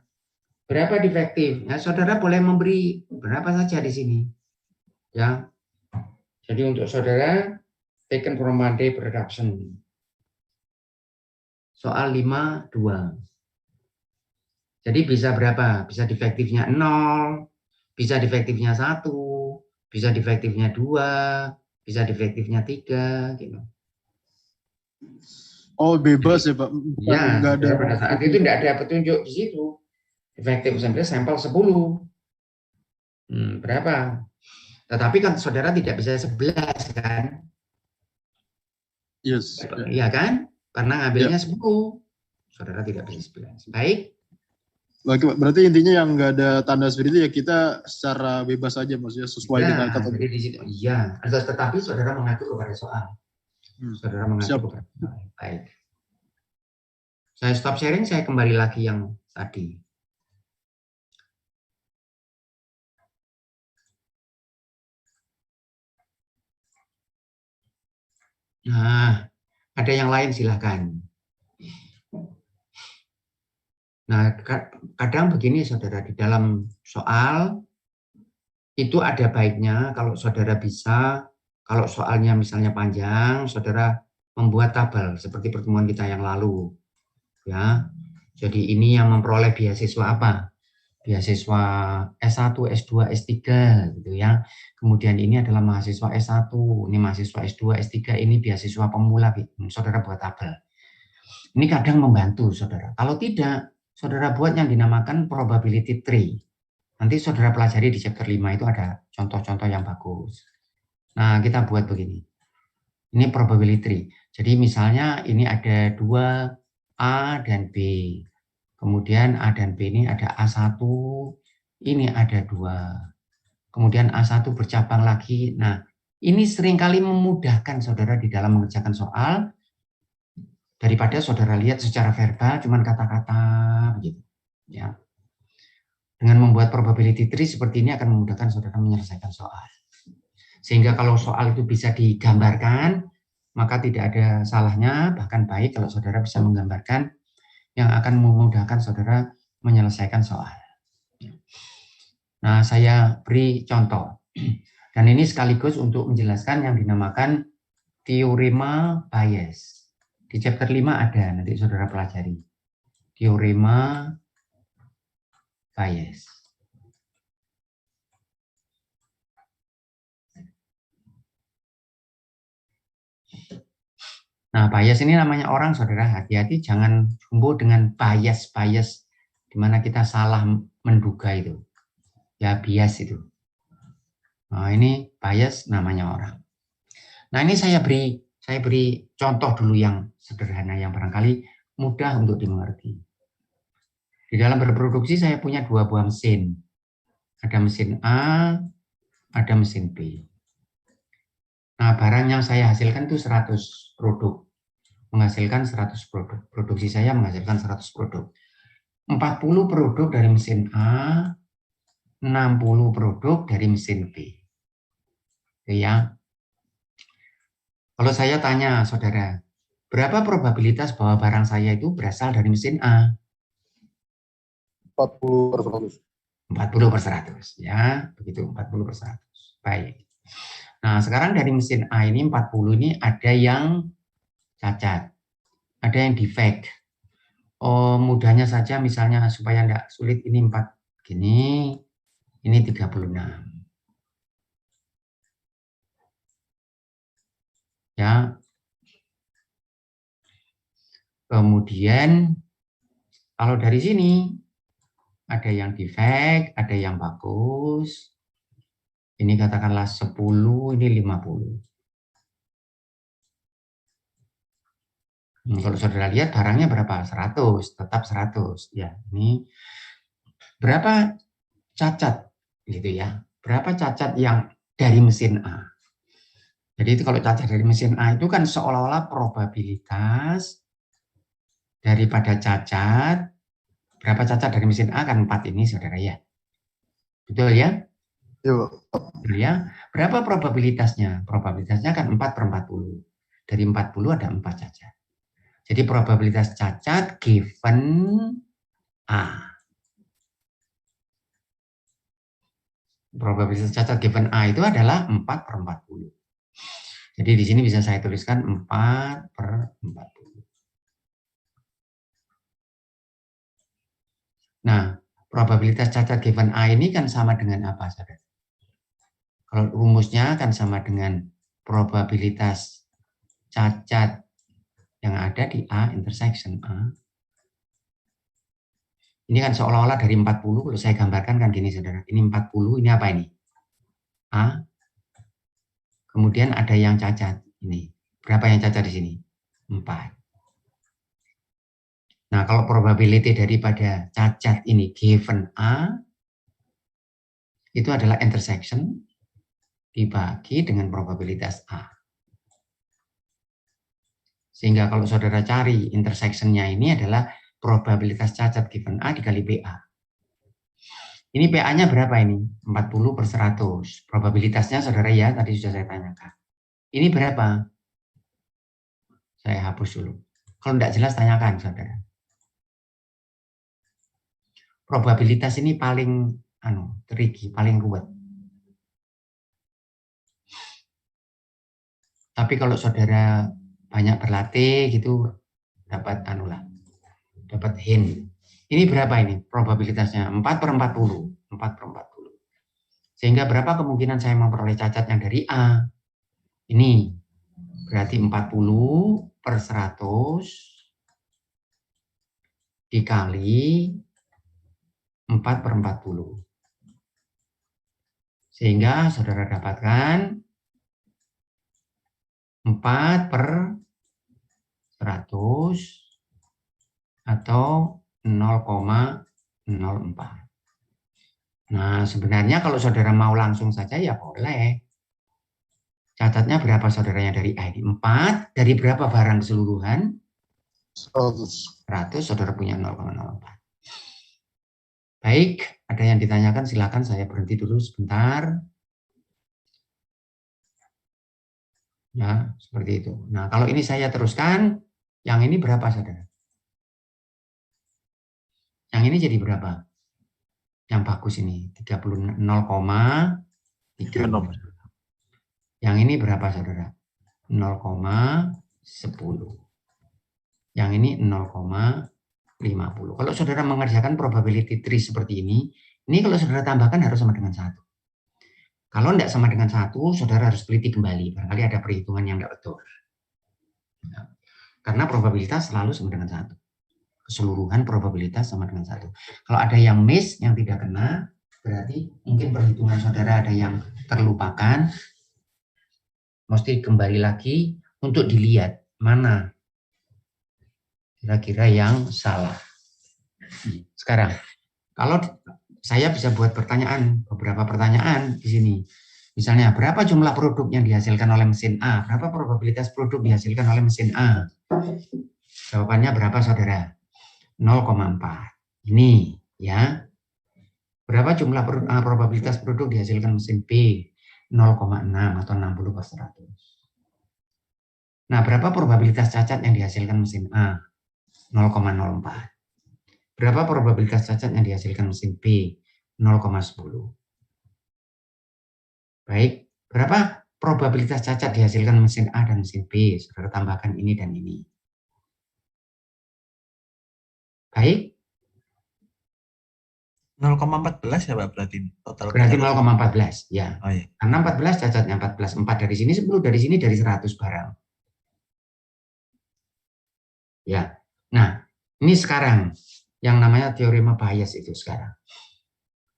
Berapa defektif? Nah, saudara boleh memberi berapa saja di sini. Ya. Jadi untuk saudara taken from Monday production. Soal 52. Jadi bisa berapa? Bisa defektifnya 0, bisa defektifnya 1, bisa defektifnya 2, bisa defektifnya 3 gitu. Oh, bebas ya, Pak? Ya, nggak ada. pada saat itu tidak ada petunjuk di situ. Defektif sampel 10. Berapa? Tetapi kan saudara tidak bisa 11 kan? Yes. Iya kan? Karena ngambilnya 10. Saudara tidak bisa 11. Baik. Berarti intinya yang nggak ada tanda seperti itu ya kita secara bebas saja, maksudnya sesuai dengan kata. Jadi di situ, iya. Tetapi saudara mengacu kepada soal. Saudara mengacu kepada soal. Baik. Saya stop sharing, saya kembali lagi yang tadi. Nah, ada yang lain silahkan. Nah, kadang begini saudara, di dalam soal itu ada baiknya kalau saudara bisa, kalau soalnya misalnya panjang, saudara membuat tabel seperti pertemuan kita yang lalu. Ya. Jadi ini yang memperoleh beasiswa apa? Beasiswa S1, S2, S3 gitu ya. Kemudian ini adalah mahasiswa S1, ini mahasiswa S2, S3, ini beasiswa pemula. Saudara buat tabel. Ini kadang membantu saudara. Kalau tidak, saudara buat yang dinamakan probability tree. Nanti saudara pelajari di chapter 5 itu ada contoh-contoh yang bagus. Nah, kita buat begini. Ini probability tree. Jadi misalnya ini ada 2 A dan B. Kemudian A dan B ini ada A1, ini ada 2. Kemudian A1 bercabang lagi. Nah, ini seringkali memudahkan saudara di dalam mengerjakan soal daripada saudara lihat secara verbal cuman kata-kata gitu. Ya. Dengan membuat probability tree seperti ini akan memudahkan saudara menyelesaikan soal. Sehingga kalau soal itu bisa digambarkan, maka tidak ada salahnya, bahkan baik kalau saudara bisa menggambarkan yang akan memudahkan saudara menyelesaikan soal. Nah, saya beri contoh. Dan ini sekaligus untuk menjelaskan yang dinamakan teorema Bayes. Di chapter 5 ada, nanti saudara pelajari. Teorema Bayes. Nah, bias ini namanya orang, saudara. Hati-hati jangan jumbo dengan bias-bias di mana kita salah menduga itu. Ya, bias itu. Nah, ini bias namanya orang. Nah, ini saya beri contoh dulu yang sederhana, yang barangkali mudah untuk dimengerti. Di dalam berproduksi saya punya 2 buah mesin. Ada mesin A, ada mesin B. Nah, barang yang saya hasilkan itu 100 produk. Menghasilkan 100 produk. Produksi saya menghasilkan 100 produk. 40 produk dari mesin A, 60 produk dari mesin B. Itu ya. Kalau saya tanya, saudara, berapa probabilitas bahwa barang saya itu berasal dari mesin A? 40%. 40/100. Ya, begitu, 40/100. Baik. Nah, sekarang dari mesin A ini 40 ini ada yang cacat, ada yang defect. Oh, mudahnya saja misalnya supaya tidak sulit, ini 4 gini, ini 36. Ya. Kemudian kalau dari sini ada yang defect, ada yang bagus. Ini katakanlah 10, ini 50. Kalau saudara lihat barangnya berapa? 100, tetap 100. Ya, ini berapa cacat gitu ya. Berapa cacat yang dari mesin A. Jadi itu kalau cacat dari mesin A itu kan seolah-olah probabilitas daripada cacat. Berapa cacat dari mesin A kan 4 ini, saudara ya. Betul ya? Iya, Betul ya. Berapa probabilitasnya? Probabilitasnya kan 4/40. Dari 40 ada 4 cacat. Jadi probabilitas cacat given A. Probabilitas cacat given A itu adalah 4/40. Jadi di sini bisa saya tuliskan 4/40. Nah, probabilitas cacat given A ini kan sama dengan apa, saudara? Kalau rumusnya kan sama dengan probabilitas cacat yang ada di A intersection A. Ini kan seolah-olah dari 40, kalau saya gambarkan kan gini, saudara. Ini 40, ini apa ini? A. Kemudian ada yang cacat. Ini. Berapa yang cacat di sini? 4. Nah, kalau probability daripada cacat ini given A, itu adalah intersection dibagi dengan probabilitas A. Sehingga kalau saudara cari intersection-nya ini adalah probabilitas cacat given A dikali PA. Ini PA-nya berapa ini? 40/100. Probabilitasnya saudara ya, tadi sudah saya tanyakan. Ini berapa? Saya hapus dulu. Kalau tidak jelas tanyakan, saudara. Probabilitas ini paling tricky, paling ruwet. Tapi kalau saudara banyak berlatih gitu dapat dapat hint. Ini berapa ini probabilitasnya? 4/40. 4/40. Sehingga berapa kemungkinan saya memperoleh cacat yang dari A? Ini berarti 40/100 dikali 4/40. Sehingga saudara dapatkan 4/100 atau 0,04. Nah, sebenarnya kalau saudara mau langsung saja ya boleh. Cacatnya berapa saudaranya dari A ini? 4, dari berapa barang keseluruhan? 100. 100, saudara punya 0,04. Baik, ada yang ditanyakan silakan, saya berhenti dulu sebentar. Ya, seperti itu. Nah, kalau ini saya teruskan, yang ini berapa saudara? Yang ini jadi berapa? Yang bagus ini, 0,36. Yang ini berapa, saudara? 0,10. Yang ini 0,50. Kalau saudara mengerjakan probability tree seperti ini kalau saudara tambahkan harus sama dengan 1. Kalau tidak sama dengan 1, saudara harus teliti kembali. Barangkali ada perhitungan yang tidak betul. Karena probabilitas selalu sama dengan 1. Keseluruhan probabilitas sama dengan 1. Kalau ada yang miss, yang tidak kena, berarti mungkin perhitungan saudara ada yang terlupakan. Mesti kembali lagi untuk dilihat mana kira-kira yang salah. Sekarang, kalau saya bisa buat beberapa pertanyaan di sini. Misalnya, berapa jumlah produk yang dihasilkan oleh mesin A? Berapa probabilitas produk dihasilkan oleh mesin A? Jawabannya berapa, saudara? 0,4. Ini, ya. Berapa jumlah probabilitas produk dihasilkan mesin B? 0,6 atau 60/100. Nah, berapa probabilitas cacat yang dihasilkan mesin A? 0,04. Berapa probabilitas cacat yang dihasilkan mesin B? 0,10. Baik, berapa probabilitas cacat dihasilkan mesin A dan mesin B? Saudara tambahkan ini dan ini. Baik. 0,14 ya Pak berarti total. Berarti 0,14 ya. Oh iya. Karena 14 cacatnya 14, 4 dari sini, 10 dari sini, dari 100 barang. Ya. Nah, ini sekarang yang namanya teorema Bayes itu sekarang.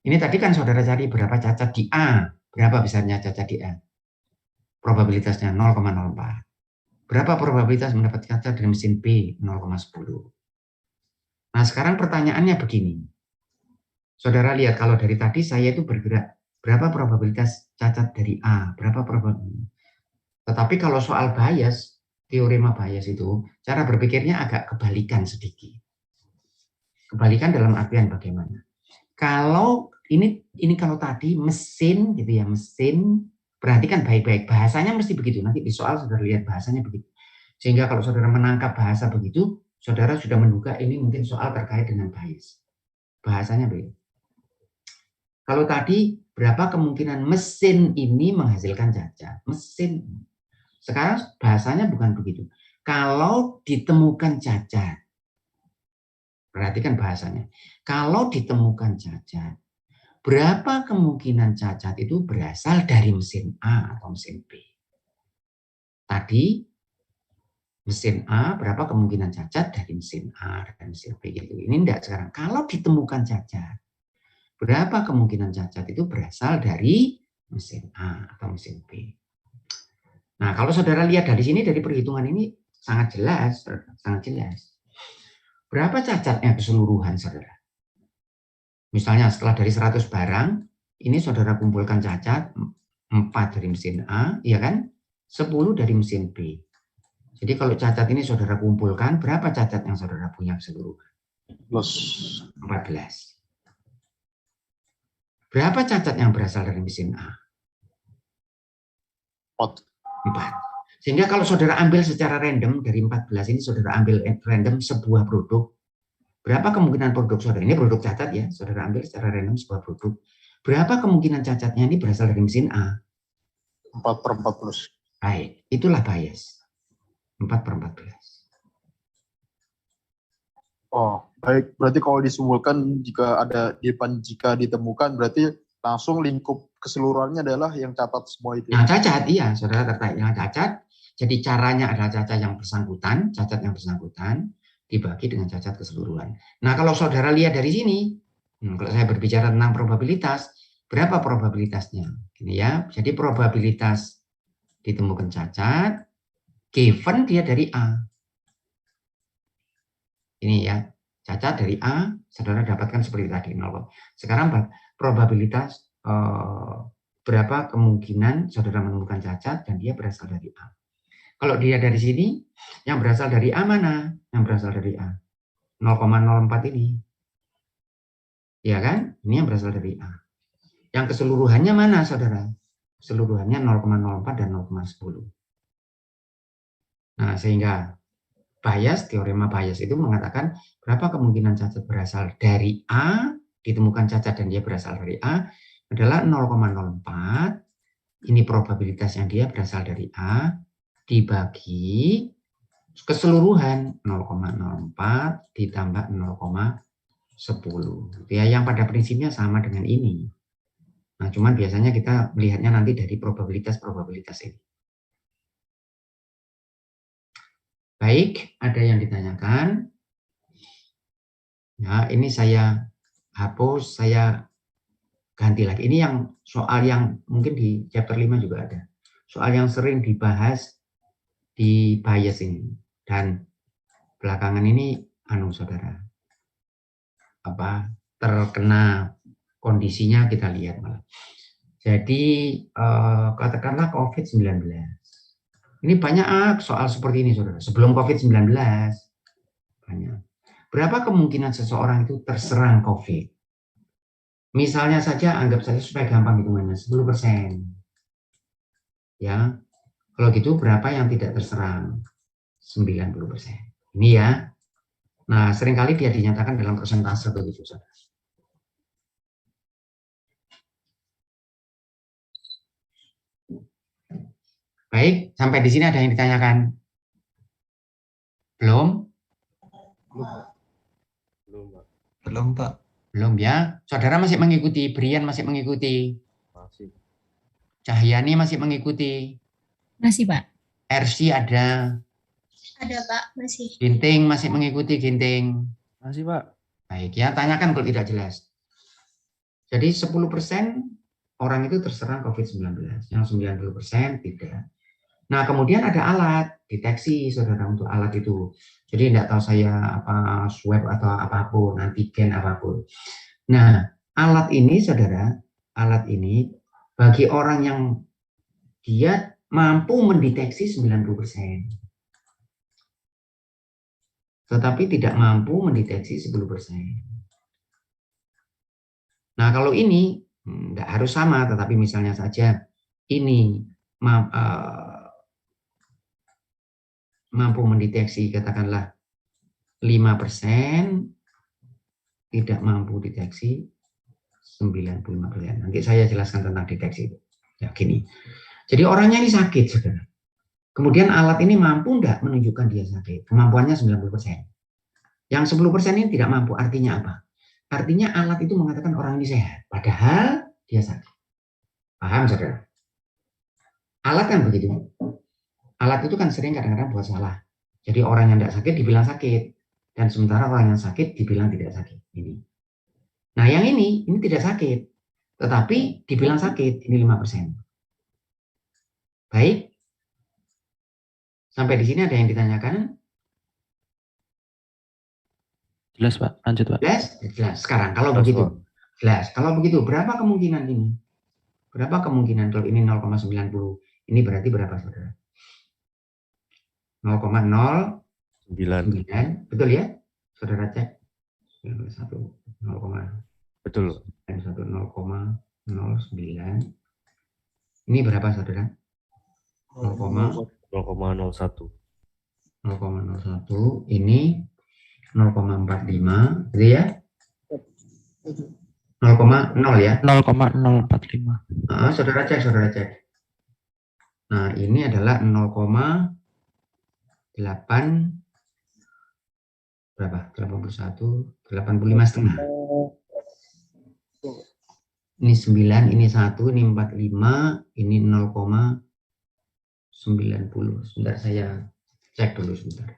Ini tadi kan saudara cari berapa cacat di A, berapa besarnya cacat di A? Probabilitasnya 0,04. Berapa probabilitas mendapat cacat dari mesin B? 0,10. Nah, sekarang pertanyaannya begini. Saudara lihat kalau dari tadi saya itu bergerak, berapa probabilitas cacat dari A? Berapa probabilitas? Tetapi kalau soal Bayes, teorema Bayes itu, cara berpikirnya agak kebalikan sedikit. Kebalikan dalam artian bagaimana? Kalau ini kalau tadi mesin gitu ya, mesin, perhatikan baik-baik, bahasanya mesti begitu. Nanti di soal saudara lihat bahasanya begitu. Sehingga kalau saudara menangkap bahasa begitu, saudara sudah menduga ini mungkin soal terkait dengan Bayes. Bahasanya begitu. Kalau tadi berapa kemungkinan mesin ini menghasilkan cacat? Mesin. Sekarang bahasanya bukan begitu. Kalau ditemukan cacat, perhatikan bahasanya. Kalau ditemukan cacat, berapa kemungkinan cacat itu berasal dari mesin A atau mesin B? Tadi mesin A, berapa kemungkinan cacat dari mesin A dan mesin B? Gitu. Ini enggak sekarang. Kalau ditemukan cacat, berapa kemungkinan cacat itu berasal dari mesin A atau mesin B? Nah, kalau saudara lihat dari sini, dari perhitungan ini sangat jelas, sangat jelas. Berapa cacatnya keseluruhan, saudara? Misalnya setelah dari 100 barang, ini saudara kumpulkan cacat, 4 dari mesin A, ya kan? 10 dari mesin B. Jadi kalau cacat ini saudara kumpulkan, berapa cacat yang saudara punya keseluruhan? 14. Berapa cacat yang berasal dari mesin A? 4. Sehingga kalau saudara ambil secara random, dari 14 ini saudara ambil random sebuah produk, berapa kemungkinan produk saudara, ini produk cacat ya, saudara ambil secara random sebuah produk, berapa kemungkinan cacatnya ini berasal dari mesin A? 4/14. Baik, itulah Bayes. 4/14. Oh, baik. Berarti kalau disimpulkan jika ditemukan berarti langsung lingkup keseluruhannya adalah yang catat semua itu. Yang cacat, iya, saudara terkait yang cacat. Jadi caranya adalah cacat yang bersangkutan dibagi dengan cacat keseluruhan. Nah, kalau saudara lihat dari sini, kalau saya berbicara tentang probabilitas, berapa probabilitasnya? Ini ya, jadi probabilitas ditemukan cacat, given dia dari A. Ini ya, cacat dari A, saudara dapatkan seperti tadi 0. Sekarang probabilitas berapa kemungkinan saudara menemukan cacat dan dia berasal dari A. Kalau dia dari sini, yang berasal dari A mana? Yang berasal dari A. 0,04 ini. Ya kan? Ini yang berasal dari A. Yang keseluruhannya mana, saudara? Keseluruhannya 0,04 dan 0,10. Nah, sehingga Bayes, teorema Bayes itu mengatakan berapa kemungkinan cacat berasal dari A, ditemukan cacat dan dia berasal dari A, adalah 0,04 ini probabilitas yang dia berasal dari A, dibagi keseluruhan 0,04 ditambah 0,10. Ya, yang pada prinsipnya sama dengan ini. Nah, cuman biasanya kita melihatnya nanti dari probabilitas ini. Baik, ada yang ditanyakan? Ya, ini saya hapus, saya ganti lagi. Ini yang soal yang mungkin di chapter 5 juga ada. Soal yang sering dibahas di bias ini. Dan belakangan ini, saudara, terkena kondisinya kita lihat malah. Jadi, katakanlah COVID-19. Ini banyak soal seperti ini, saudara. Sebelum COVID-19, banyak. Berapa kemungkinan seseorang itu terserang COVID? Misalnya saja, anggap saja supaya gampang hitungannya, 10%. Ya, kalau gitu berapa yang tidak terserang? 90%. Ini ya. Nah, seringkali dia dinyatakan dalam persentase begitu, saudara. Baik, sampai di sini ada yang ditanyakan? Belum? Belum, Pak. Belum ya. Saudara masih mengikuti, Brian masih mengikuti. Masih. Cahyani masih mengikuti. Masih, Pak. RC ada. Ada, Pak. Masih. Ginting masih mengikuti, Ginting. Masih, Pak. Baik ya, tanyakan kalau tidak jelas. Jadi 10% orang itu terserang COVID-19, yang 90% tidak. Nah, kemudian ada alat deteksi, saudara, untuk alat itu. Jadi tidak tahu saya swab atau apapun, antigen apapun. Nah, alat ini, saudara, alat ini bagi orang yang dia mampu mendeteksi 90%. Tetapi tidak mampu mendeteksi 10%. Nah, kalau ini nggak harus sama, tetapi misalnya saja ini mampu mendeteksi katakanlah 5%, tidak mampu deteksi 95%. Nanti saya jelaskan tentang deteksi itu. Ya, gini. Jadi orangnya ini sakit, saudara. Kemudian alat ini mampu enggak menunjukkan dia sakit? Kemampuannya 90%. Yang 10% ini tidak mampu, artinya apa? Artinya alat itu mengatakan orang ini sehat, padahal dia sakit. Paham, saudara? Alat kan begitu. Alat itu kan sering kadang-kadang buat salah. Jadi orang yang tidak sakit dibilang sakit, dan sementara orang yang sakit dibilang tidak sakit. Ini. Nah, yang ini tidak sakit, tetapi dibilang sakit, ini 5%. Baik. Sampai di sini ada yang ditanyakan? Jelas, Pak. Lanjut, Pak. Jelas? Jelas. Sekarang kalau Jelas, begitu. Pak. Jelas. Kalau begitu, berapa kemungkinan ini? Berapa kemungkinan kalau ini 0,90? Ini berarti berapa, saudara? 0,09. Betul ya? Saudara cek. 0,9. Betul. 0,09. Ini berapa, saudara? 0,01. 0,01. Ini 0,45, gitu ya? 0,0 ya? 0,045. Saudara cek. Nah, ini adalah 0,8 berapa? 81, 85,5. Ini 9, ini 1, ini 45, ini 0,90. Sebentar saya cek dulu sebentar.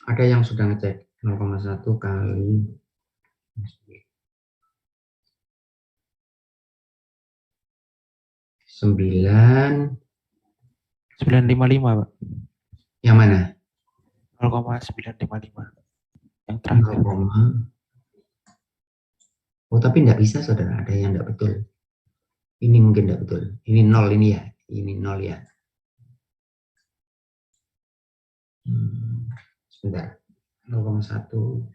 Ada yang sudah ngecek 0,1 kali 955, Pak. Yang mana? 0,955. Yang terakhir. 0, oh, tapi tidak bisa, saudara. Ada yang tidak betul. Ini mungkin tidak betul. Ini 0 ini ya. Ini 0 ya. Sebentar. 0,1.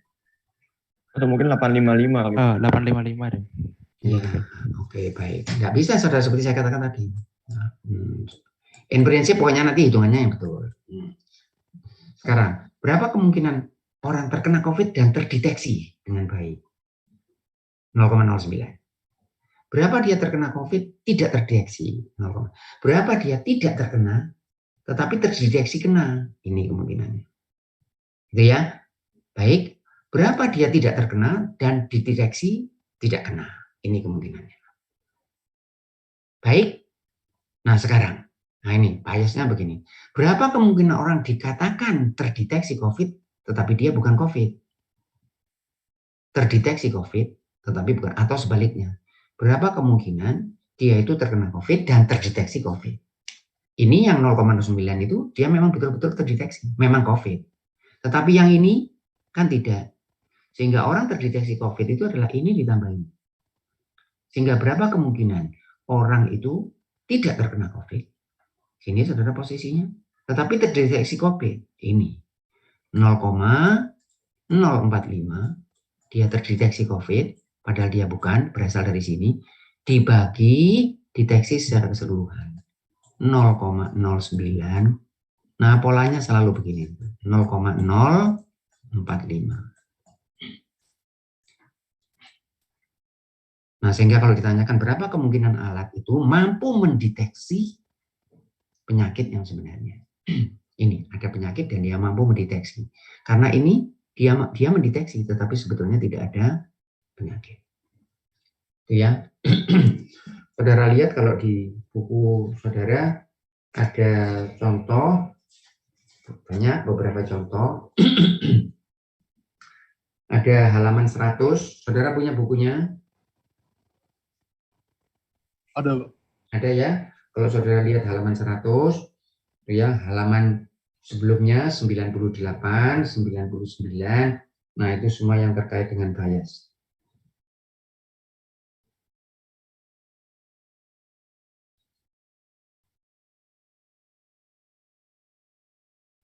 Atau mungkin 855 kali. 855 deh. Ya, oke, baik. Nggak bisa, saudara, seperti saya katakan tadi. In prinsip pokoknya nanti hitungannya yang betul. Sekarang, berapa kemungkinan orang terkena COVID dan terdeteksi dengan baik? 0,09. Berapa dia terkena COVID tidak terdeteksi, 0, berapa dia tidak terkena tetapi terdeteksi kena, ini kemungkinannya. Gitu ya. Baik, berapa dia tidak terkena dan dideteksi tidak kena, ini kemungkinannya. Baik. Nah, sekarang, nah ini biasnya begini. Berapa kemungkinan orang dikatakan terdeteksi COVID tetapi dia bukan COVID? Terdeteksi COVID tetapi bukan, atau sebaliknya. Berapa kemungkinan dia itu terkena COVID dan terdeteksi COVID? Ini yang 0,09 itu dia memang betul-betul terdeteksi, memang COVID. Tetapi yang ini kan tidak. Sehingga orang terdeteksi COVID itu adalah ini ditambah ini. Sehingga berapa kemungkinan orang itu tidak terkena COVID? Sini saudara posisinya. Tetapi terdeteksi COVID. Ini 0,045. Dia terdeteksi COVID. Padahal dia bukan, berasal dari sini. Dibagi deteksi secara keseluruhan. 0,09. Nah, polanya selalu begini. 0,045. Nah, sehingga kalau ditanyakan berapa kemungkinan alat itu mampu mendeteksi penyakit yang sebenarnya. Ini ada penyakit dan dia mampu mendeteksi. Karena ini dia mendeteksi tetapi sebetulnya tidak ada penyakit. Itu ya. Saudara lihat kalau di buku saudara ada contoh, banyak beberapa contoh. Ada halaman 100. Saudara punya bukunya? Ada, Pak. Ada ya. Kalau saudara lihat halaman 100, ya halaman sebelumnya 98, 99. Nah, itu semua yang terkait dengan bias.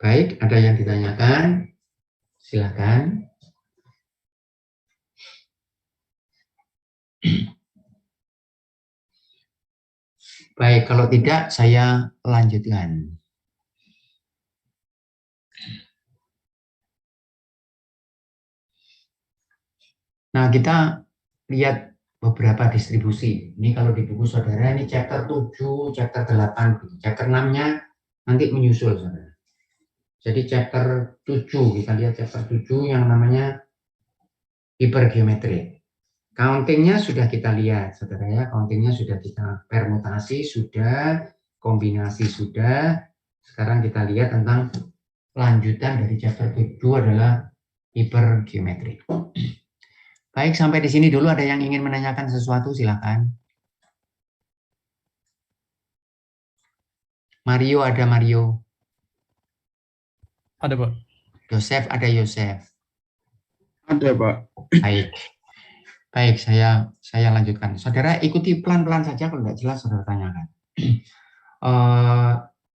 Baik, ada yang ditanyakan? Silakan. Baik, kalau tidak saya lanjutkan. Nah, kita lihat beberapa distribusi. Ini kalau di buku saudara ini chapter 7, chapter 8, chapter 6-nya nanti menyusul saudara. Jadi chapter 7, kita lihat chapter 7 yang namanya hipergeometri. Countingnya sudah kita lihat, saudara ya. Countingnya sudah kita permutasi, sudah kombinasi, sudah. Sekarang kita lihat tentang lanjutan dari chapter 7 adalah hipergeometri. Baik, sampai di sini dulu. Ada yang ingin menanyakan sesuatu, silakan. Mario, ada Mario. Ada, Pak. Yosef, ada Yosef. Ada, Pak. Baik. Baik, saya lanjutkan. Saudara ikuti pelan-pelan saja, kalau tidak jelas saudara tanyakan.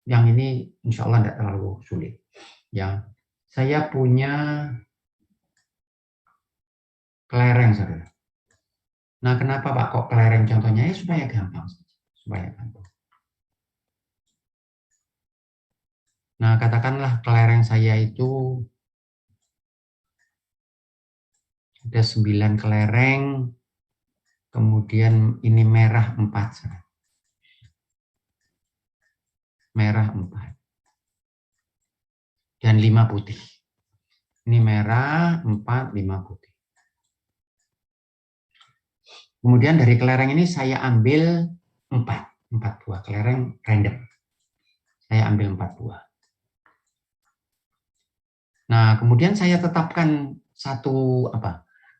Yang ini insya Allah tidak terlalu sulit. Ya, saya punya kelereng, saudara. Nah, kenapa Pak kok kelereng? Contohnya ya supaya gampang, supaya gampang. Nah, katakanlah kelereng saya itu ada 9 kelereng, kemudian ini merah 4. Merah 4. Dan 5 putih. Ini merah 4, 5 putih. Kemudian dari kelereng ini saya ambil 4 buah kelereng random. Saya ambil 4 buah. Nah, kemudian saya tetapkan satu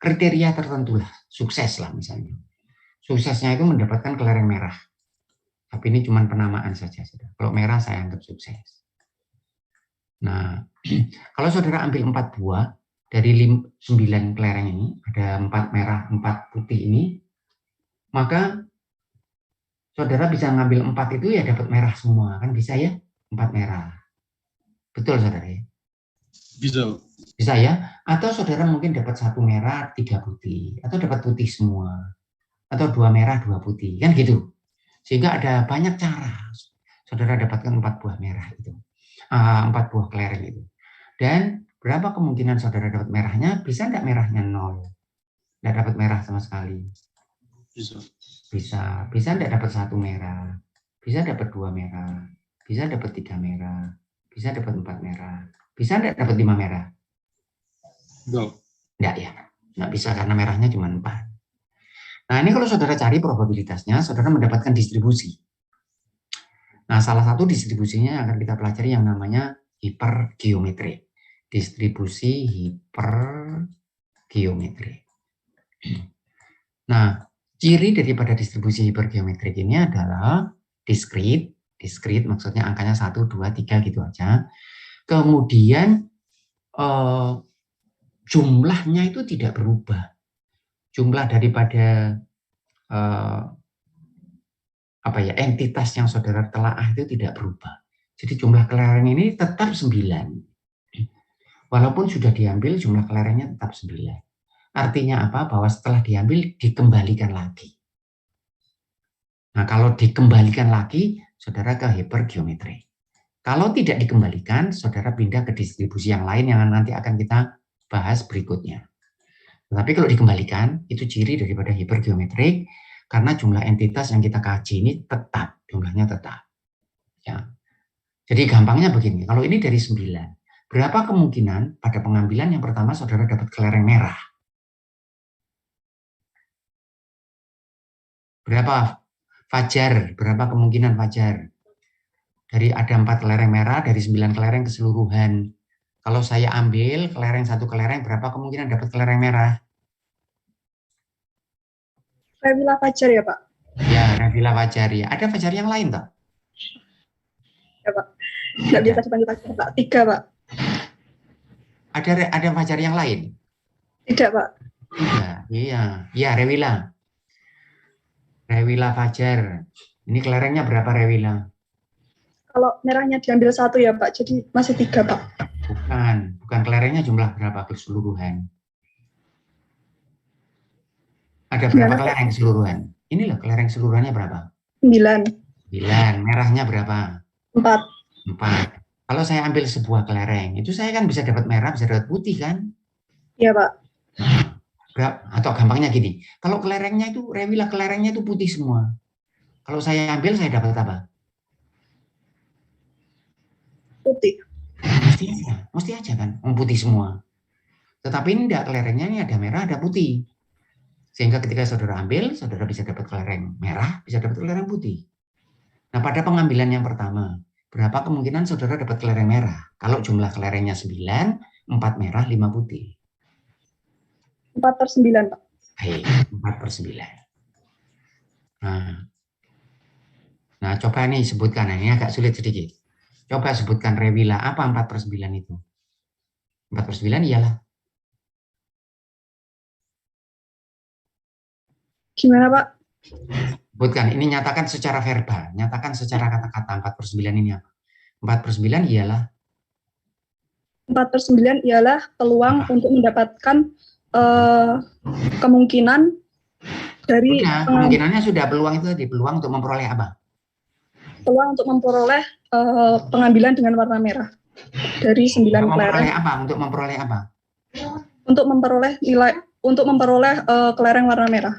kriteria tertentu lah, sukses lah misalnya. Suksesnya itu mendapatkan kelereng merah. Tapi ini cuma penamaan saja. Kalau merah saya anggap sukses. Nah, kalau saudara ambil 4 buah dari 9 kelereng ini, ada 4 merah, 4 putih ini, maka saudara bisa ngambil 4 itu ya dapat merah semua, kan bisa ya? 4 merah. Betul saudara ya? Bisa. Bisa ya? Atau saudara mungkin dapat 1 merah, 3 putih. Atau dapat putih semua. Atau 2 merah, 2 putih. Kan gitu. Sehingga ada banyak cara saudara dapatkan 4 buah merah itu. 4 buah kelereng itu. Dan berapa kemungkinan saudara dapat merahnya? Bisa enggak merahnya 0? Enggak dapat merah sama sekali. Bisa. Bisa enggak dapat 1 merah, bisa dapat 2 merah, bisa dapat 3 merah, bisa dapat 4 merah, bisa enggak dapat 5 merah? Enggak. Enggak ya, enggak bisa karena merahnya cuma 4. Nah, ini kalau saudara cari probabilitasnya, saudara mendapatkan distribusi. Nah, salah satu distribusinya yang akan kita pelajari yang namanya hipergeometri. Distribusi hipergeometri. Nah, ciri daripada distribusi hipergeometrik ini adalah diskrit. Diskrit maksudnya angkanya 1, 2, 3 gitu aja. Kemudian jumlahnya itu tidak berubah. Jumlah daripada entitas yang saudara telaah itu tidak berubah. Jadi jumlah kelereng ini tetap 9. Walaupun sudah diambil, jumlah kelerengnya tetap 9. Artinya apa? Bahwa setelah diambil, dikembalikan lagi. Nah, kalau dikembalikan lagi, saudara ke hipergeometri. Kalau tidak dikembalikan, saudara pindah ke distribusi yang lain yang nanti akan kita bahas berikutnya. Tetapi kalau dikembalikan, itu ciri daripada hipergeometrik, karena jumlah entitas yang kita kaji ini tetap, jumlahnya tetap. Ya. Jadi gampangnya begini, kalau ini dari 9, berapa kemungkinan pada pengambilan yang pertama saudara dapat kelereng merah? Berapa fajar? Berapa kemungkinan fajar? Dari ada 4 kelereng merah, dari 9 kelereng keseluruhan. Kalau saya ambil kelereng 1 kelereng, berapa kemungkinan dapat kelereng merah? Rewila Fajar ya Pak? Ya, Nabila Fajar ya. Ada Fajar yang lain toh? Ya Pak. Nggak bisa dipanggil Fajar Pak. 3 Pak. Ada Fajar yang lain? Tidak Pak. Iya. Iya, Rewila. Rewila Fajar. Ini kelerengnya berapa Rewila? Kalau merahnya diambil 1 ya Pak, jadi masih 3 Pak. Bukan kelerengnya jumlah berapa keseluruhan? Ada berapa kelereng keseluruhan? Ini loh kelereng keseluruhannya berapa? 9. 9. Merahnya berapa? 4. 4. Kalau saya ambil sebuah kelereng, itu saya kan bisa dapat merah, bisa dapat putih kan? Iya Pak. Atau gampangnya gini, kalau kelerengnya itu, Rewila kelerengnya itu putih semua. Kalau saya ambil, saya dapat apa? Putih. Mesti aja kan, putih semua. Tetapi ini enggak, kelerengnya ini ada merah, ada putih. Sehingga ketika saudara ambil, saudara bisa dapat kelereng merah, bisa dapat kelereng putih. Nah, pada pengambilan yang pertama, berapa kemungkinan saudara dapat kelereng merah? Kalau jumlah kelerengnya 9, 4 merah, 5 putih. 4/9 Pak. Baik, 4/9. Nah, coba nih sebutkan, ini agak sulit sedikit. Coba sebutkan Rewila, apa 4/9 itu? 4/9 iyalah. Gimana Pak? Sebutkan, ini nyatakan secara verbal, nyatakan secara kata-kata 4/9 ini apa? 4/9 iyalah. 4/9 ialah peluang untuk mendapatkan kemungkinan dari kemungkinannya sudah, peluang itu tadi, peluang untuk memperoleh apa? Peluang untuk memperoleh pengambilan dengan warna merah dari 9 kelereng. Untuk memperoleh apa? Untuk memperoleh nilai, untuk memperoleh kelereng warna merah.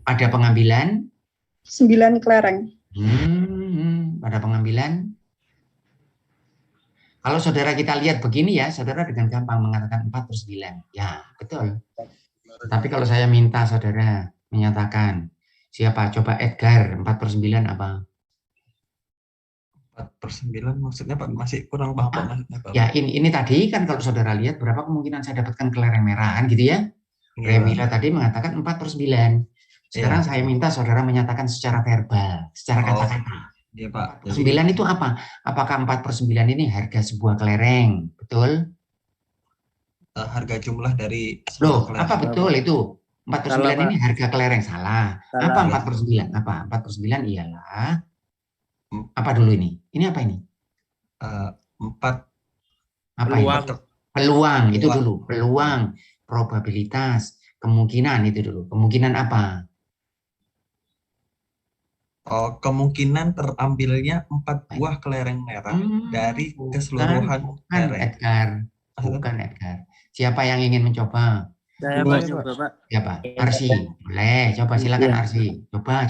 Pada pengambilan 9 kelereng. Pada pengambilan. Kalau saudara kita lihat begini ya, saudara dengan gampang mengatakan 4/9. Ya, betul. Tapi kalau saya minta saudara menyatakan, siapa? Coba Edgar, 4/9 apa? 4/9 maksudnya Pak, masih kurang paham Pak maksudnya Pak. Ya, ini tadi kan kalau saudara lihat berapa kemungkinan saya dapatkan kelereng merah kan gitu ya. Rewila tadi mengatakan 4/9. Sekarang saya minta saudara menyatakan secara verbal, secara kata-kata. Iya Pak. 9 itu apa? Apakah 4/9 ini harga sebuah kelereng? Betul? Harga jumlah dari Loh, kelereng. apa betul itu? 4/9 ini harga kelereng. Salah. Apa 4/9? Apa? 4/9 ialah apa dulu ini? Ini apa ini? 4 apa peluang. Ini? Peluang itu dulu. Peluang, probabilitas, kemungkinan itu dulu. Kemungkinan apa? Kemungkinan terambilnya 4 buah kelereng merah dari keseluruhan kelereng. Bukan Edgar. Siapa yang ingin mencoba? Saya Boleh, Pak nyoba Pak. Ya Pak, Arsi. Boleh, coba silakan Iya. Arsi. Coba.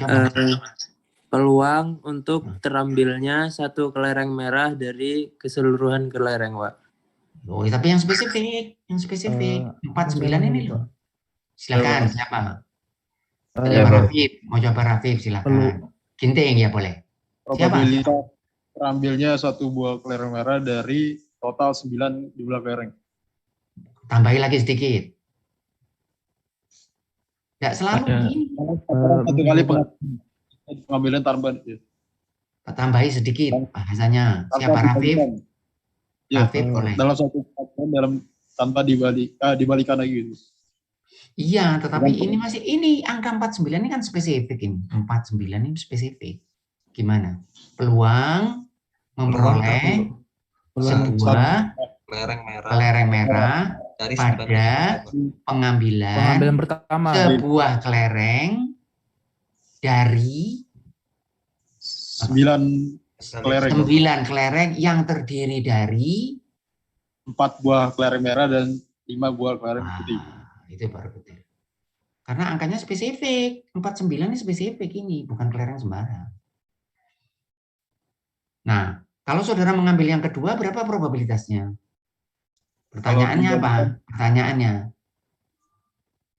Peluang untuk terambilnya satu kelereng merah dari keseluruhan kelereng Pak. Loh, tapi yang spesifik. 49 ini loh. Silakan, siapa? Coba Rafif, mau coba Rafif silakan. Ginting ya boleh. Siapa? Probabilitas terambilnya satu buah kelereng merah dari total 9 jumlah kelereng. Tambahi lagi sedikit. Tidak selalu Ada, begini. Satu kali pengambilan tambahan. Ya. Tambahi sedikit bahasanya. Siapa Rafif? Ya, Rafif boleh. dalam satu dalam tanpa dibalikan lagi gitu. Iya, tetapi ini masih angka 49 ini kan spesifik ini. 49 ini spesifik. Gimana? Peluang memperoleh sebuah kelereng merah pada pengambilan pertama. sebuah kelereng dari 9 kelereng yang terdiri dari 4 buah kelereng merah dan 5 buah kelereng putih. Itu baru betul. Karena angkanya spesifik. 49 ini spesifik ini, bukan kelereng sembarang. Nah, kalau saudara mengambil yang kedua, berapa probabilitasnya? Pertanyaannya apa? Pertanyaannya,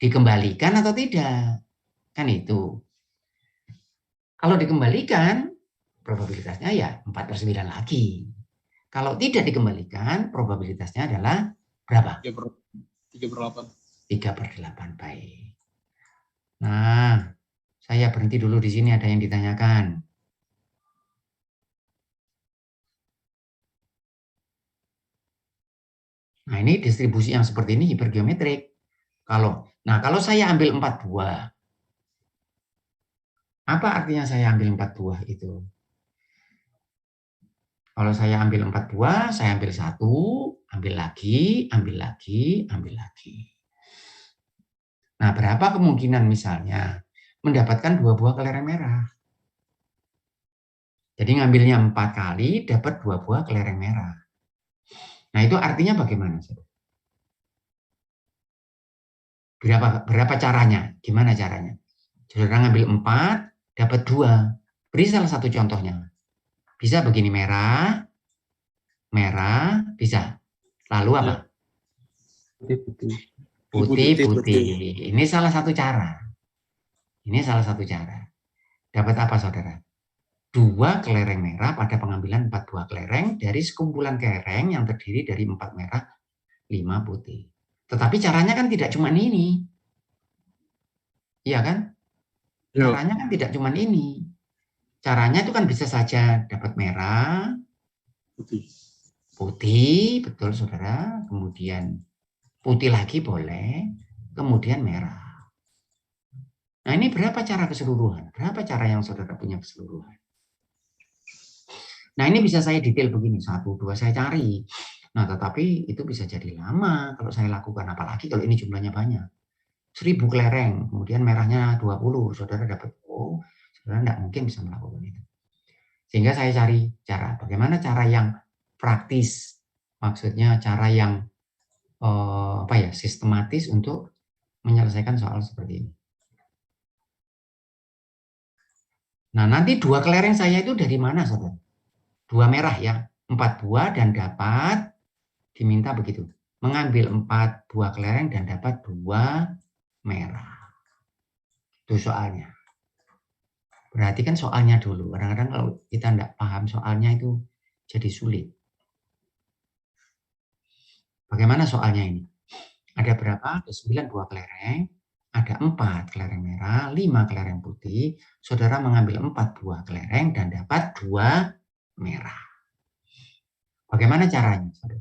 dikembalikan atau tidak? Kan itu. Kalau dikembalikan, probabilitasnya ya 4/9 lagi. Kalau tidak dikembalikan, probabilitasnya adalah berapa? 3/8. 3/8, baik. Nah, saya berhenti dulu di sini, ada yang ditanyakan. Nah, ini distribusi yang seperti ini hipergeometrik. Kalau saya ambil 4 buah, apa artinya saya ambil 4 buah itu? Kalau saya ambil 4 buah, saya ambil 1, ambil lagi, ambil lagi, ambil lagi. Nah, berapa kemungkinan misalnya mendapatkan 2 buah kelereng merah? Jadi ngambilnya 4 kali, dapat 2 buah kelereng merah. Nah, itu artinya bagaimana? Berapa caranya? Gimana caranya? Saudara ngambil 4, dapat 2. Beri salah satu contohnya. Bisa begini, merah, bisa. Lalu apa? Putih. Ini salah satu cara. Dapat apa, saudara? 2 kelereng merah pada pengambilan 4 buah kelereng dari sekumpulan kelereng yang terdiri dari 4 merah, 5 putih. Tetapi caranya kan tidak cuma ini. Iya kan? Caranya kan tidak cuma ini. Caranya itu kan bisa saja dapat merah, putih, betul saudara. Kemudian putih lagi boleh, kemudian merah. Nah, ini berapa cara keseluruhan? Berapa cara yang saudara punya keseluruhan? Nah, ini bisa saya detail begini, 1, 2 saya cari. Nah, tetapi itu bisa jadi lama kalau saya lakukan, apalagi kalau ini jumlahnya banyak. 1000 kelereng, kemudian merahnya 20, saudara dapat, saudara tidak mungkin bisa melakukan itu. Sehingga saya cari cara, bagaimana cara yang praktis, maksudnya cara yang sistematis untuk menyelesaikan soal seperti ini. Nah, nanti 2 kelereng saya itu dari mana, saudara? 2 merah ya, 4 buah dan dapat, diminta begitu, mengambil 4 buah kelereng dan dapat 2 merah. Itu soalnya. Perhatikan soalnya dulu. Kadang-kadang kalau kita tidak paham soalnya itu jadi sulit. Bagaimana soalnya ini? Ada berapa? Ada 9 buah kelereng, ada 4 kelereng merah, 5 kelereng putih. Saudara mengambil 4 buah kelereng dan dapat 2 merah. Bagaimana caranya, saudara?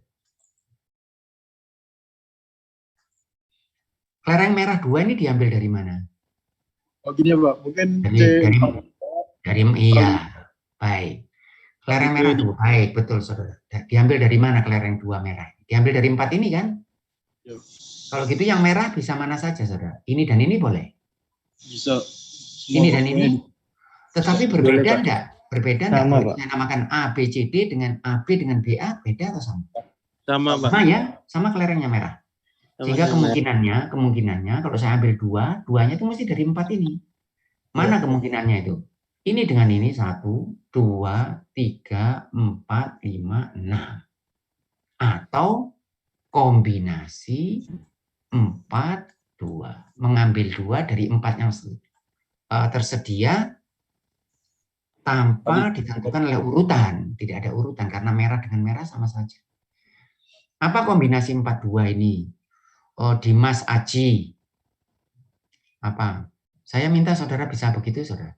Kelereng merah 2 ini diambil dari mana? Oh gini ya Pak, mungkin dari iya, baik. Kelereng merah 2, baik, betul saudara. Diambil dari mana kelereng 2 merah? Diambil dari 4 ini kan? Ya. Kalau gitu yang merah bisa mana saja saudara? Ini dan ini boleh? Bisa. Ini dan ini? Tetapi berbeda Boleh, enggak? Berbeda enggak? Kalau kita namakan A, B, C, D dengan AB dengan BA, beda atau sama? Sama Pak. Sama ya, sama kelerengnya merah. Sehingga Sama-sama. kemungkinannya kalau saya ambil 2, 2-nya itu mesti dari 4 ini. Mana kemungkinannya itu? Ini dengan ini 1, 2, 3, 4, 5, 6. Atau kombinasi 4, 2. Mengambil 2 dari 4 yang tersedia tanpa ditentukan oleh urutan. Tidak ada urutan karena merah dengan merah sama saja. Apa kombinasi 42 ini? Oh, Dimas Aji. Apa? Saya minta saudara bisa begitu, saudara.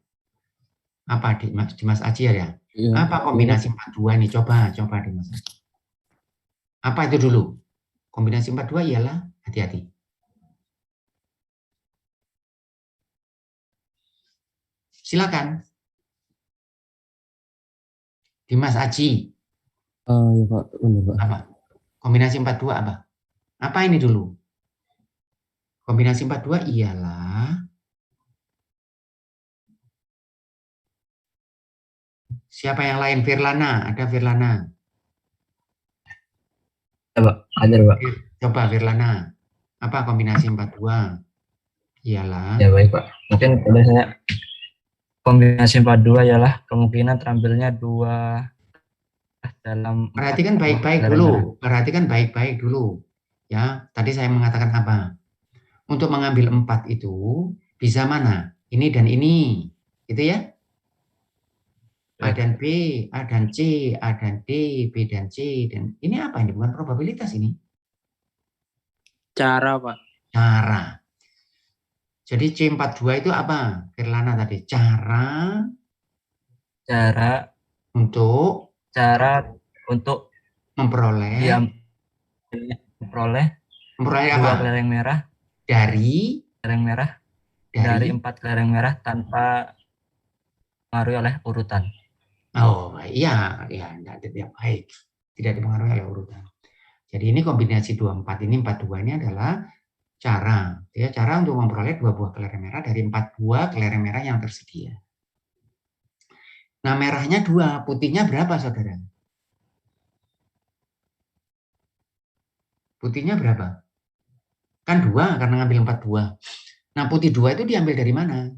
Apa Dimas Aji ya? Iya. Apa kombinasi 42 ini? Coba Dimas Aji. Apa itu dulu? Kombinasi 42 ialah hati-hati. Silakan. Dimas Aji. Ya Pak, benar Pak. Apa? Kombinasi 42 apa? Apa ini dulu? Kombinasi 42 ialah siapa yang lain? Firlana, ada Firlana. Ya, Pak. Ada, Pak. Coba Firlana. Apa kombinasi 42? Ialah Ya, baik, Pak. Mungkin kalau saya kombinasi 42 ialah kemungkinan terambilnya 2 dalam perhatikan baik-baik dulu. Perhatikan baik-baik dulu. Ya, tadi saya mengatakan apa? Untuk mengambil 4 itu bisa mana? Ini dan ini. Gitu ya? A dan B, A dan C, A dan D, B dan C, dan ini apa ini? Bukan probabilitas ini. Cara, Pak. Cara. Jadi C42 itu apa? Firlana tadi. Cara untuk memperoleh memperoleh apa? 2 kelereng merah Dari 4 kelereng merah tanpa dipengaruhi oleh urutan. Oh, iya, tidak baik. Tidak dipengaruhi oleh urutan. Jadi ini kombinasi 24 ini 42 ini adalah cara, ya, cara untuk memperoleh 2 buah kelereng merah dari 4 buah kelereng merah yang tersedia. Nah, merahnya 2, putihnya berapa, saudara? Putihnya berapa? Kan 2 karena ngambil 4 buah. Nah, putih 2 itu diambil dari mana?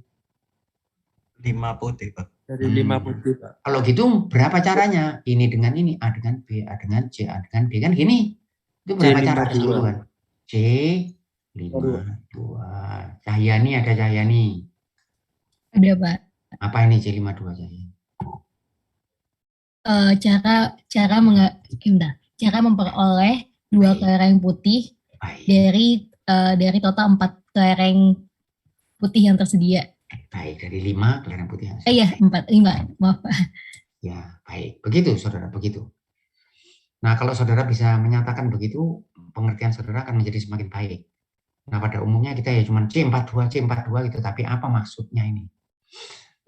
5 putih, Pak. Dari 5 putih, Pak. Kalau gitu berapa caranya? Ini dengan ini, A dengan B, A dengan C, A dengan D, kan gini. Itu berapa cara keseluruhan? C 52. Cahyani ada Cahyani. Ada, Pak. Apa ini C52 Cahyani? Cara memperoleh 2 kelereng putih dari total 4 kelereng putih yang tersedia. Baik, dari 5 kelereng putih yang Iya, 5. Maaf, Pak. Ya, baik. Begitu, saudara, begitu. Nah, kalau saudara bisa menyatakan begitu, pengertian saudara akan menjadi semakin baik. Nah, pada umumnya kita ya cuma C42 gitu, tapi apa maksudnya ini?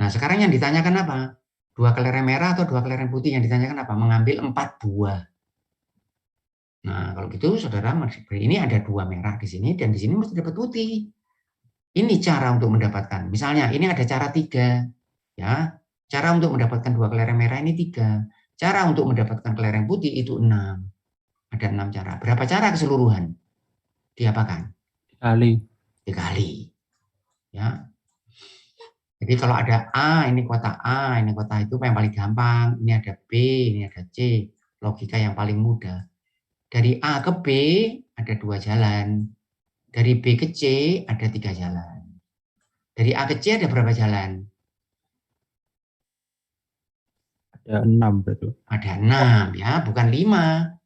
Nah, sekarang yang ditanyakan apa? 2 kelereng merah atau 2 kelereng putih, yang ditanyakan apa? Mengambil 4 buah. Nah, kalau gitu saudara, ini ada 2 merah di sini, dan di sini mesti dapat putih. Ini cara untuk mendapatkan. Misalnya, ini ada cara 3. Ya, cara untuk mendapatkan 2 kelereng merah ini 3. Cara untuk mendapatkan kelereng putih itu 6. Ada 6 cara. Berapa cara keseluruhan? Diapakan? Dikali. Ya. Jadi kalau ada A, ini kotak A, ini kotak itu yang paling gampang. Ini ada B, ini ada C. Logika yang paling mudah. Dari A ke B ada 2 jalan. Dari B ke C ada 3 jalan. Dari A ke C ada berapa jalan? Ada 6 berarti. Ada 6 ya, bukan 5.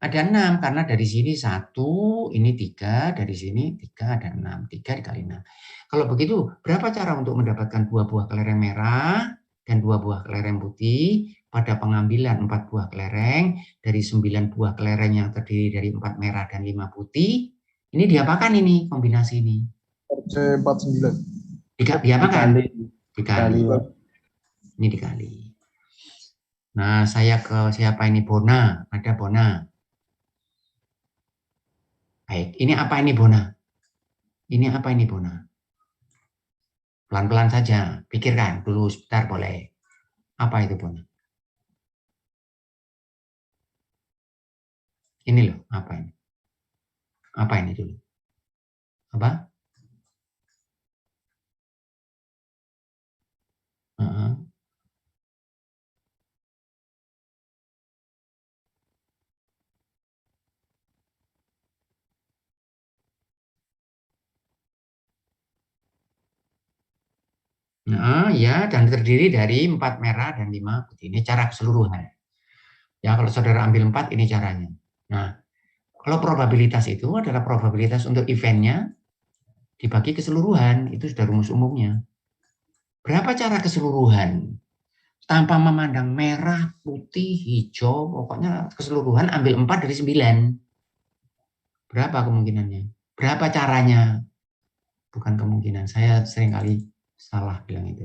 Ada 6 karena dari sini 1, ini 3, dari sini 3, ada 6. 3 dikali 6. Kalau begitu, berapa cara untuk mendapatkan 2 buah kelereng merah dan 2 buah kelereng putih pada pengambilan 4 buah kelereng dari 9 buah kelereng yang terdiri dari 4 merah dan 5 putih? Ini diapakan ini kombinasi ini? C49. Diapakan? Dikali. Ini dikali. Nah, saya ke siapa ini? Bona. Ada Bona. Baik, ini apa ini Bona? Ini apa ini Bona? Pelan-pelan saja, pikirkan dulu sebentar boleh. Apa itu Bona? Ini loh, apa ini? Apa ini dulu? Apa? Heeh. Nah, ya, dan terdiri dari 4 merah dan 5 putih. Ini cara keseluruhan. Ya, kalau saudara ambil 4, ini caranya. Nah, kalau probabilitas itu adalah probabilitas untuk eventnya dibagi keseluruhan. Itu sudah rumus umumnya. Berapa cara keseluruhan? Tanpa memandang merah, putih, hijau, pokoknya keseluruhan ambil 4 dari 9. Berapa kemungkinannya? Berapa caranya? Bukan kemungkinan. Saya seringkali salah bilang itu.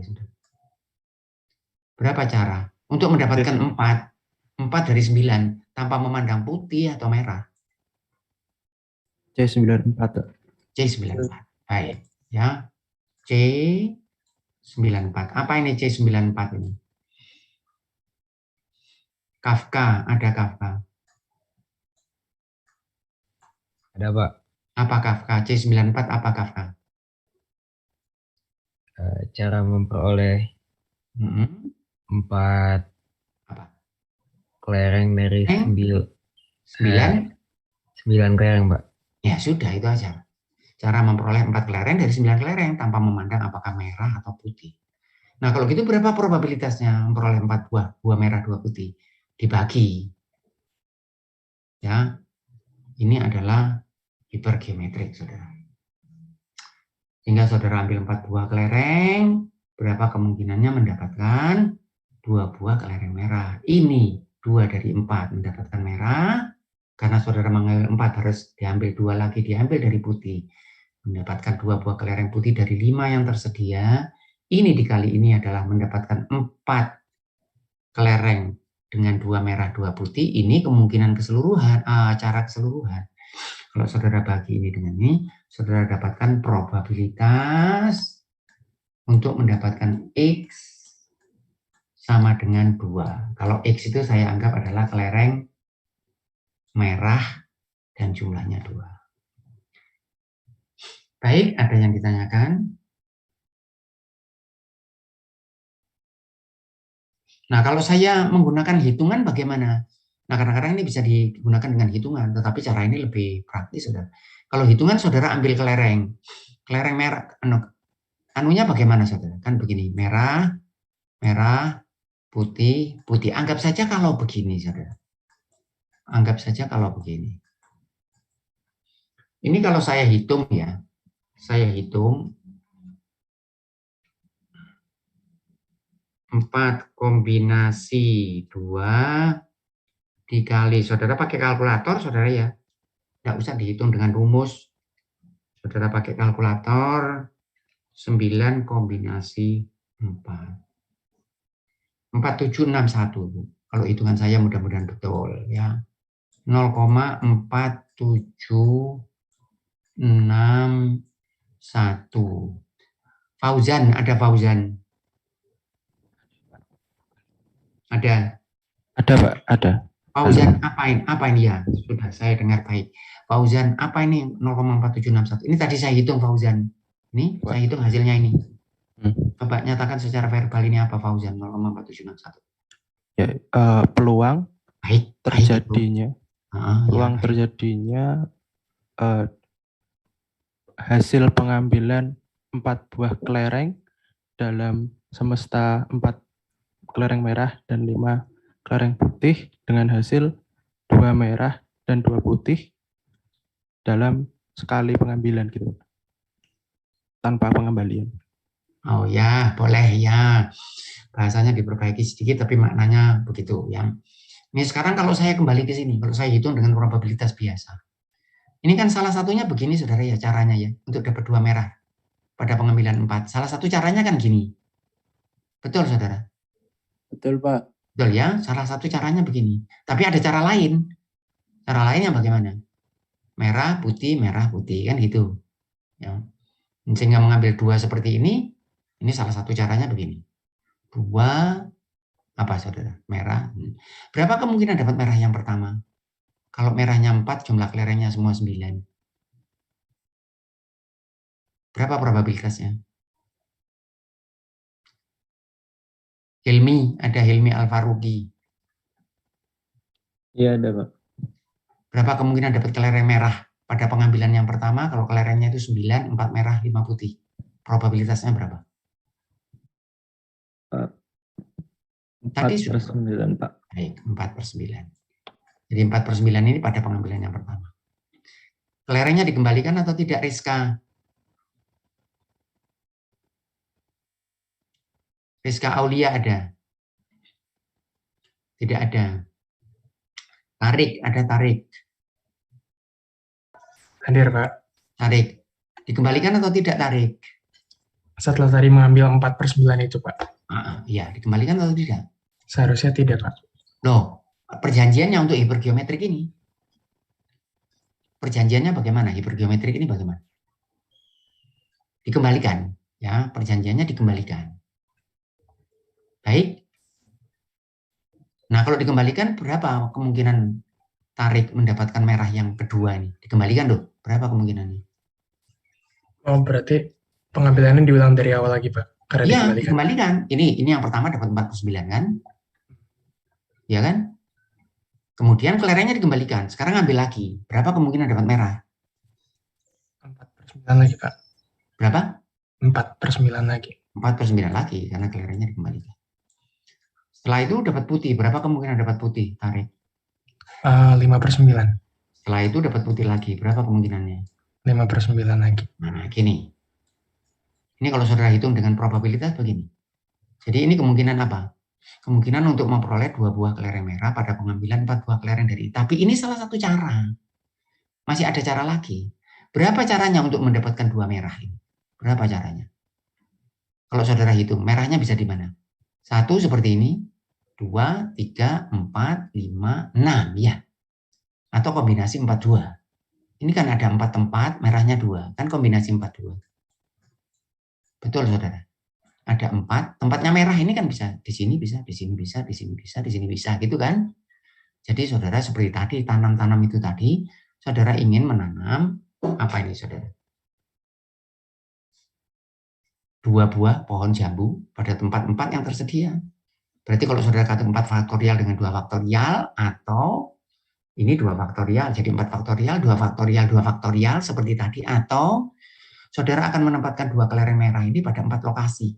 Berapa cara? Untuk mendapatkan 4 dari 9 tanpa memandang putih atau merah. C94. Pak. C94. Baik. Ya. C94. Apa ini C94 ini? Kafka. Ada Kafka. Ada, Pak. Apa Kafka? C94 apa Kafka? Cara memperoleh 4 Apa? kelereng dari 9 kelereng, Pak. Ya sudah, itu aja. Cara memperoleh 4 kelereng dari 9 kelereng tanpa memandang apakah merah atau putih. Nah, kalau gitu berapa probabilitasnya memperoleh 4 buah merah, 2 putih? Dibagi. Ya. Ini adalah hipergeometrik, saudara. Sehingga saudara ambil 4 buah kelereng, berapa kemungkinannya mendapatkan 2 buah kelereng merah. Ini 2 dari 4 mendapatkan merah, karena saudara mengambil 4 harus diambil 2 lagi, diambil dari putih. Mendapatkan 2 buah kelereng putih dari 5 yang tersedia. Ini dikali ini adalah mendapatkan 4 kelereng dengan 2 merah, 2 putih. Ini kemungkinan keseluruhan, cara keseluruhan. Kalau saudara bagi ini dengan ini, saudara dapatkan probabilitas untuk mendapatkan X sama dengan 2. Kalau X itu saya anggap adalah kelereng merah dan jumlahnya 2. Baik, ada yang ditanyakan? Nah, kalau saya menggunakan hitungan bagaimana? Nah, kadang-kadang ini bisa digunakan dengan hitungan, tetapi cara ini lebih praktis, saudara. Kalau hitungan, saudara ambil kelereng merah, anunya bagaimana, saudara? Kan begini, merah, putih, putih. Anggap saja kalau begini, saudara. Anggap saja kalau begini. Ini kalau saya hitung ya, saya hitung 4 kombinasi 2 dikali, saudara pakai kalkulator, saudara ya. Tidak usah dihitung dengan rumus. Saudara pakai kalkulator, 9 kombinasi 4. 4761. Kalau hitungan saya mudah-mudahan betul ya. 0,4761. Fauzan, ada Fauzan? Ada? Ada, Pak, ada. Fauzan, apa ini ya? Sudah saya dengar baik. Fauzan, apa ini 0,4761? Ini tadi saya hitung, Fauzan. Ini saya hitung hasilnya ini. Coba nyatakan secara verbal ini apa, Fauzan? 0,4761. Ya, peluang terjadinya, terjadinya hasil pengambilan 4 buah kelereng dalam semesta 4 kelereng merah dan 5 kelereng putih dengan hasil 2 merah dan 2 putih dalam sekali pengambilan gitu, tanpa pengembalian. Oh ya, boleh ya. Bahasanya diperbaiki sedikit, tapi maknanya begitu ya. Ini sekarang kalau saya kembali ke sini, kalau saya hitung dengan probabilitas biasa. Ini kan salah satunya begini, saudara ya, caranya ya, untuk dapat 2 merah pada pengambilan 4. Salah satu caranya kan gini. Betul, saudara? Betul, Pak. Betul ya, salah satu caranya begini. Tapi ada cara lain. Cara lainnya bagaimana? Merah, putih, kan gitu. Ya. Sehingga mengambil 2 seperti ini salah satu caranya begini. 2, apa saudara? Merah. Berapa kemungkinan dapat merah yang pertama? Kalau merahnya 4, jumlah kelerengnya semua 9. Berapa probabilitasnya? Hilmi, ada Hilmi Alfarugi. Iya ada Pak. Berapa kemungkinan dapat kelereng merah pada pengambilan yang pertama kalau kelerengnya itu 9, 4 merah, 5 putih? Probabilitasnya berapa? 4/9 Pak. Baik, 4/9. Jadi 4/9 ini pada pengambilan yang pertama. Kelerengnya dikembalikan atau tidak, Rizka? Rizka Aulia ada? Tidak ada. Tarik, ada Tarik. Hadir, Pak. Tarik. Dikembalikan atau tidak, Tarik? Setelah tadi mengambil 4/9 itu, Pak. Iya, dikembalikan atau tidak? Seharusnya tidak, Pak. Loh, perjanjiannya untuk hipergeometrik ini. Perjanjiannya bagaimana? Hipergeometrik ini bagaimana? Dikembalikan. Ya, perjanjiannya dikembalikan. Baik. Nah, kalau dikembalikan, berapa kemungkinan Tarik mendapatkan merah yang kedua ini? Dikembalikan tuh, berapa kemungkinannya? Oh, berarti pengambilannya diulang dari awal lagi, Pak? Karena Iya, dikembalikan. dikembalikan. Ini yang pertama dapat 49 kan? Ya kan? Kemudian kelerengnya dikembalikan. Sekarang ambil lagi. Berapa kemungkinan dapat merah? 4/9 lagi, Pak. Berapa? 4/9 lagi. 4/9 lagi, karena kelerengnya dikembalikan. Setelah itu dapat putih. Berapa kemungkinan dapat putih, Tarik? 5/9. Setelah itu dapat putih lagi. Berapa kemungkinannya? 5/9 lagi. Nah, gini. Ini kalau saudara hitung dengan probabilitas begini. Jadi ini kemungkinan apa? Kemungkinan untuk memperoleh 2 buah kelereng merah pada pengambilan 4 buah kelereng dari. Tapi ini salah satu cara. Masih ada cara lagi. Berapa caranya untuk mendapatkan 2 merah ini? Berapa caranya? Kalau saudara hitung, merahnya bisa di mana? 1 seperti ini, 2, 3, 4, 5, 6 ya. Atau kombinasi 4-2. Ini kan ada 4 tempat, merahnya 2. Kan kombinasi 4-2. Betul, saudara? Ada 4, tempatnya merah ini kan bisa di sini bisa, di sini bisa, di sini bisa, di sini bisa, gitu kan? Jadi saudara seperti tadi tanam-tanam itu tadi, saudara ingin menanam apa ini, saudara? 2 buah pohon jambu pada tempat-tempat yang tersedia. Berarti kalau saudara kata 4 faktorial dengan 2 faktorial atau ini 2 faktorial, jadi 4 faktorial, 2 faktorial, 2 faktorial seperti tadi, atau saudara akan menempatkan 2 kelereng merah ini pada 4 lokasi.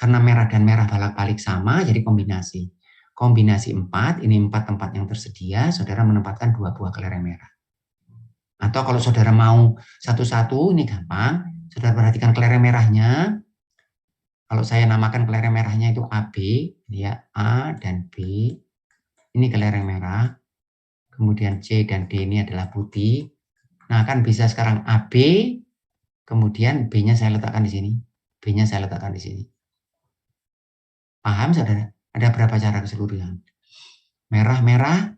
Karena merah dan merah balik sama, jadi kombinasi. Kombinasi 4, ini 4 tempat yang tersedia, saudara menempatkan 2 buah kelereng merah. Atau kalau saudara mau satu-satu, ini gampang. Saudara perhatikan kelereng merahnya. Kalau saya namakan kelereng merahnya itu AB, ya A dan B. Ini kelereng merah. Kemudian C dan D ini adalah putih. Nah, kan bisa sekarang AB, kemudian B-nya saya letakkan di sini. B-nya saya letakkan di sini. Paham, saudara? Ada berapa cara keseluruhan? Merah-merah,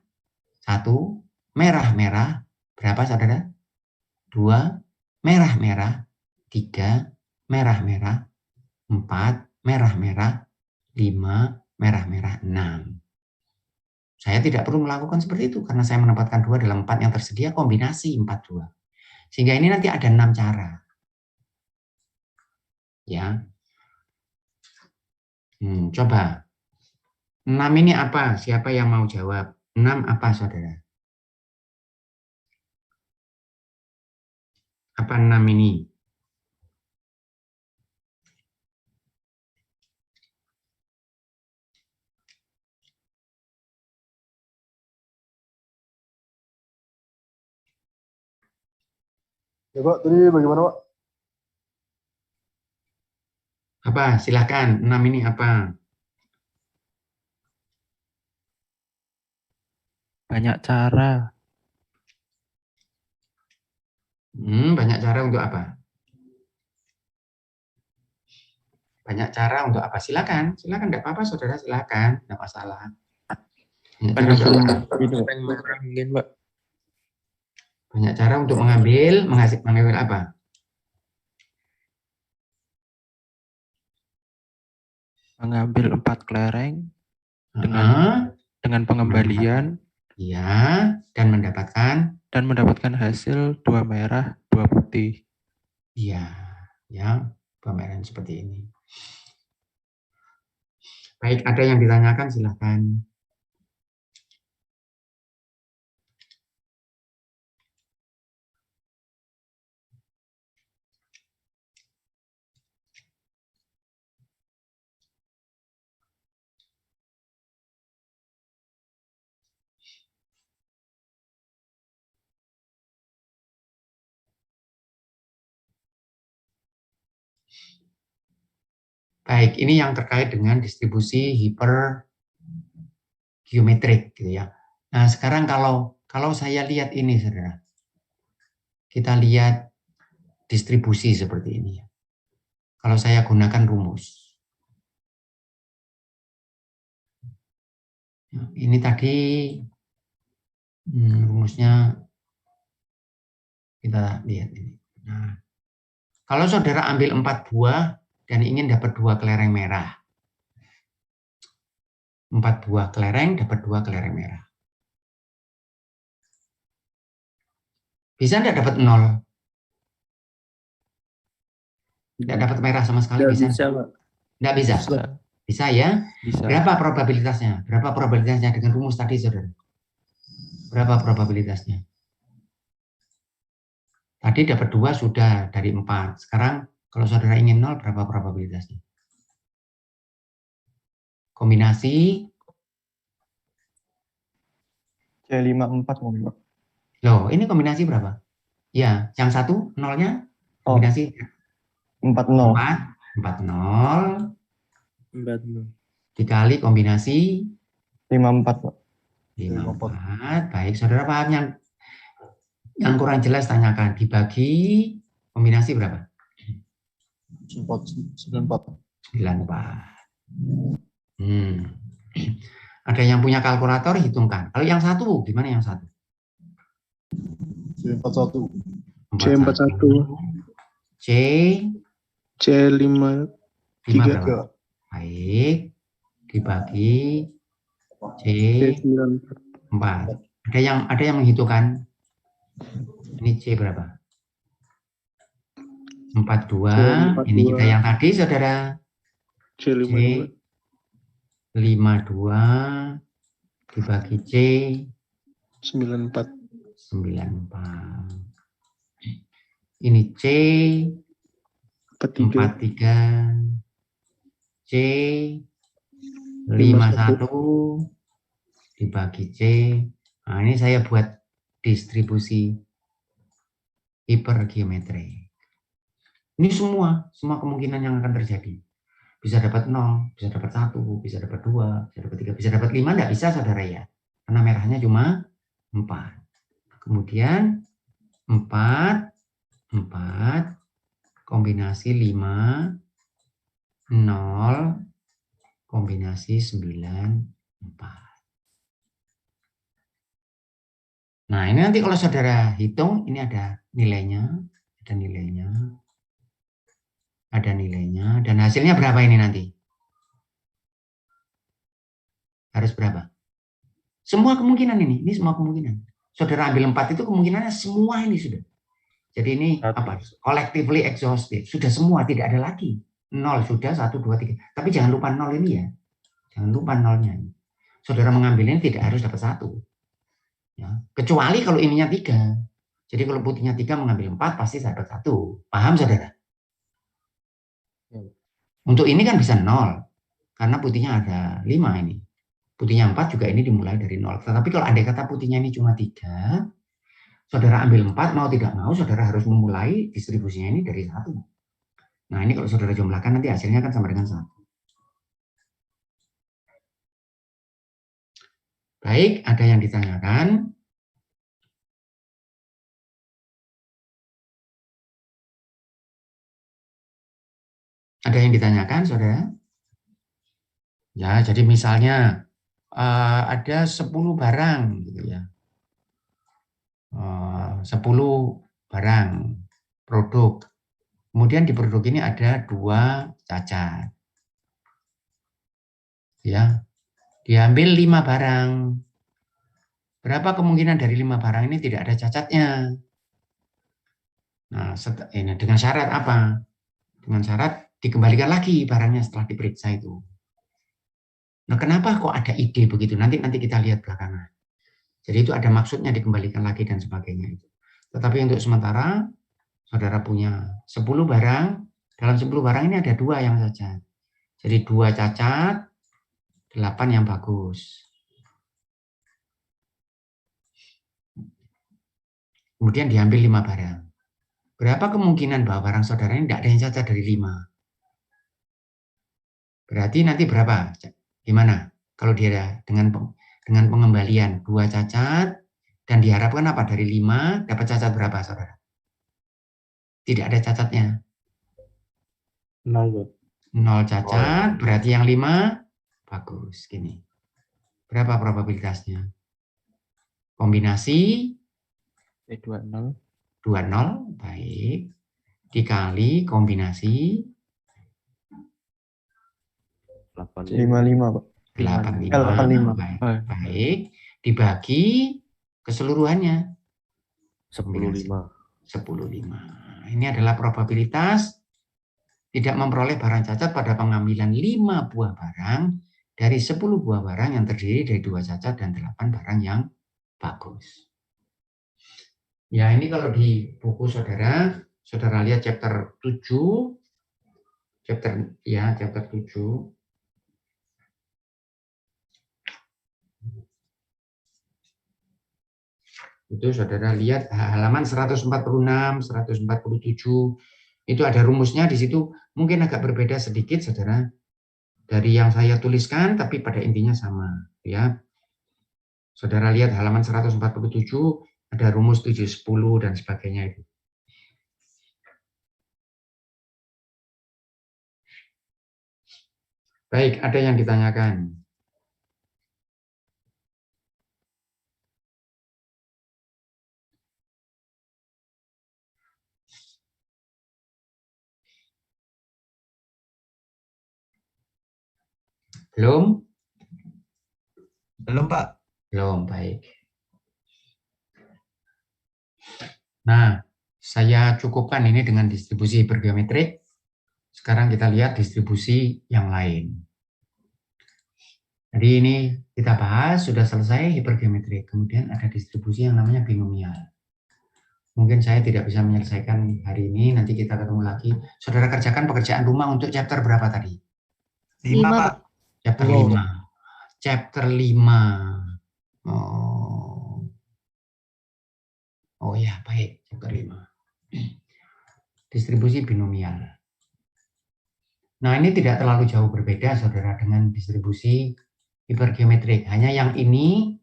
1. Merah-merah, berapa, saudara? 2. Merah-merah, 3. Merah-merah, 4. Merah-merah, 5. Merah-merah, 6. Saya tidak perlu melakukan seperti itu, karena saya menempatkan 2 dalam 4 yang tersedia, kombinasi 4-2. Sehingga ini nanti ada 6 cara. Ya. Coba. 6 ini apa? Siapa yang mau jawab? 6 apa, saudara? Apa 6 ini? Ya Pak, tadi bagaimana Pak? Apa? Silakan. 6 ini apa? Banyak cara. Banyak cara untuk apa? Banyak cara untuk apa? Silakan. Silakan, enggak apa-apa, saudara. Silakan. Enggak masalah. Banyak cara untuk apa? Kelereng merah mungkin Pak. Banyak cara untuk mengambil apa? Mengambil 4 kelereng dengan pengembalian. Ya, dan mendapatkan hasil 2 merah, 2 putih. Iya, Ya, pembayaran seperti ini. Baik, ada yang ditanyakan silahkan. Baik, ini yang terkait dengan distribusi hipergeometrik gitu ya. Nah, sekarang kalau saya lihat ini, saudara, kita lihat distribusi seperti ini. Kalau saya gunakan rumus, ini tadi rumusnya kita lihat ini. Nah, kalau saudara ambil 4 buah dan ingin dapat 2 kelereng merah, 4 buah kelereng dapat 2 kelereng merah. Bisa enggak dapat 0? Enggak dapat merah sama sekali, bisa? Pak. Enggak bisa? Bisa ya? Bisa. Berapa probabilitasnya? Berapa probabilitasnya dengan rumus tadi, saudara? Berapa probabilitasnya? Tadi dapat 2 sudah dari 4. Sekarang kalau saudara ingin 0, berapa probabilitasnya? Kombinasi C54 mungkin, Pak. Loh, ini kombinasi berapa? Ya, yang satu nolnya kombinasi 40. 40 40. dikali kombinasi 54, Pak. 54. Baik, saudara paham yang kurang jelas tanyakan. Dibagi kombinasi berapa? 94. 94. Ada yang punya kalkulator, hitungkan. Kalau yang satu, gimana yang satu? C41. C41. C5. 5 berapa? Baik, dibagi C4. Ada yang menghitungkan. Ini C berapa? 42. Ini kita yang tadi, saudara. C52. C52 dibagi C 94. 94. Ini C 43. C 51 dibagi C. Nah, ini saya buat distribusi hipergeometrik. Ini semua kemungkinan yang akan terjadi. Bisa dapat 0, bisa dapat 1, bisa dapat 2, bisa dapat 3, bisa dapat 5, enggak bisa, saudara ya. Karena merahnya cuma 4. Kemudian 4 kombinasi 5, 0, kombinasi 9, 4. Nah, ini nanti kalau saudara hitung, ini ada nilainya, dan hasilnya berapa ini nanti? Harus berapa? Semua kemungkinan ini semua kemungkinan. Saudara ambil 4 itu kemungkinannya semua ini sudah. Jadi ini apa? Collectively exhaustive. Sudah semua, tidak ada lagi. 0 sudah, 1, 2, 3. Tapi jangan lupa 0 ini ya. Jangan lupa 0-nya. Saudara mengambil ini tidak harus dapat 1. Ya. Kecuali kalau ininya 3. Jadi kalau putihnya 3 mengambil 4 pasti dapat 1. Paham, saudara? Untuk ini kan bisa 0. Karena putihnya ada 5 ini. Putihnya 4 juga ini dimulai dari 0. Tetapi kalau andai kata putihnya ini cuma 3, saudara ambil 4, mau tidak mau, saudara harus memulai distribusinya ini dari 1. Nah, ini kalau saudara jumlahkan nanti hasilnya kan sama dengan 1. Baik, ada yang ditanyakan? Ada yang ditanyakan, saudara? Ya, jadi misalnya ada 10 barang, gitu ya. 10 barang produk. Kemudian di produk ini ada 2 cacat. Ya. Diambil 5 barang. Berapa kemungkinan dari 5 barang ini tidak ada cacatnya? Nah, ini dengan syarat apa? Dengan syarat dikembalikan lagi barangnya setelah diperiksa itu. Nah, kenapa kok ada ide begitu? Nanti kita lihat belakangan. Jadi itu ada maksudnya dikembalikan lagi dan sebagainya itu. Tetapi untuk sementara saudara punya 10 barang, dalam 10 barang ini ada 2 yang cacat. Jadi 2 cacat, 8 yang bagus. Kemudian diambil 5 barang. Berapa kemungkinan bahwa barang saudara ini tidak ada yang cacat dari 5? Berarti nanti berapa? Gimana? Kalau dia dengan pengembalian 2 cacat dan diharapkan apa? Dari 5 dapat cacat berapa, saudara? Tidak ada cacatnya. 0. 0 cacat, berarti yang 5 bagus. Gini. Berapa probabilitasnya? Kombinasi 20. 20, baik. Dikali kombinasi 55, Pak. 85, baik. Dibagi keseluruhannya 10,5. 10,5. Ini adalah probabilitas tidak memperoleh barang cacat pada pengambilan 5 buah barang dari 10 buah barang yang terdiri dari 2 cacat dan 8 barang yang bagus. Ya, ini kalau di buku saudara lihat chapter 7, chapter 7. Itu saudara lihat halaman 146, 147, itu ada rumusnya di situ, mungkin agak berbeda sedikit saudara dari yang saya tuliskan, tapi pada intinya sama, ya. Saudara lihat halaman 147, ada rumus 7, 10 dan sebagainya itu. Baik, ada yang ditanyakan? Belum? Belum, Pak. Belum, baik. Nah, saya cukupkan ini dengan distribusi hipergeometrik. Sekarang kita lihat distribusi yang lain. Jadi ini kita bahas, sudah selesai hipergeometrik. Kemudian ada distribusi yang namanya binomial. Mungkin saya tidak bisa menyelesaikan hari ini, nanti kita ketemu lagi. Saudara kerjakan pekerjaan rumah untuk chapter berapa tadi? 5, Pak. Chapter 5. Chapter 5. Oh ya, baik. Chapter 5. Distribusi binomial. Nah, ini tidak terlalu jauh berbeda, saudara, dengan distribusi hipergeometrik. Hanya yang ini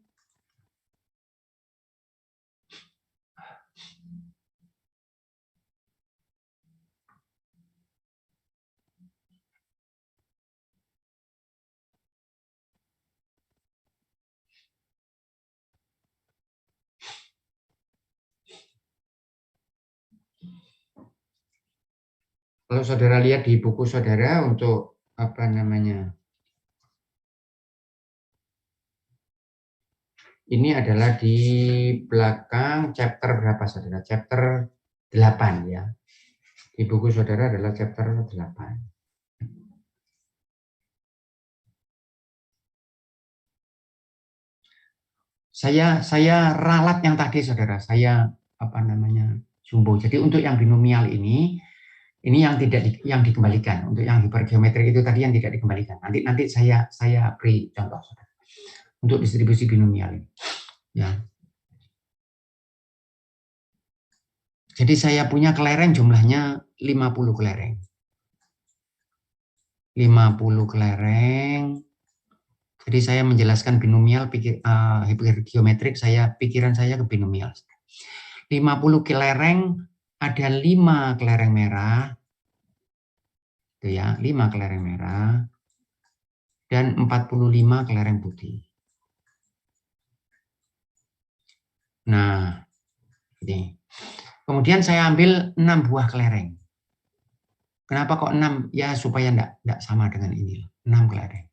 kalau saudara lihat di buku saudara untuk apa namanya? Ini adalah di belakang chapter berapa saudara? Chapter 8 ya. Di buku saudara adalah chapter 8. Saya ralat yang tadi saudara, saya apa namanya? Jumbo. Jadi untuk yang binomial ini yang yang dikembalikan. Untuk yang hipergeometrik itu tadi yang tidak dikembalikan. Nanti saya beri contoh saudara. Untuk distribusi binomial ini. Ya. Jadi saya punya kelereng jumlahnya 50 kelereng. 50 kelereng. Jadi saya menjelaskan binomial hipergeometrik, pikiran saya ke binomial. 50 kelereng, ada 5 kelereng merah. Itu ya, 5 kelereng merah dan 45 kelereng putih. Nah, ini. Kemudian saya ambil 6 buah kelereng. Kenapa kok 6? Ya supaya enggak sama dengan ini. 6 kelereng.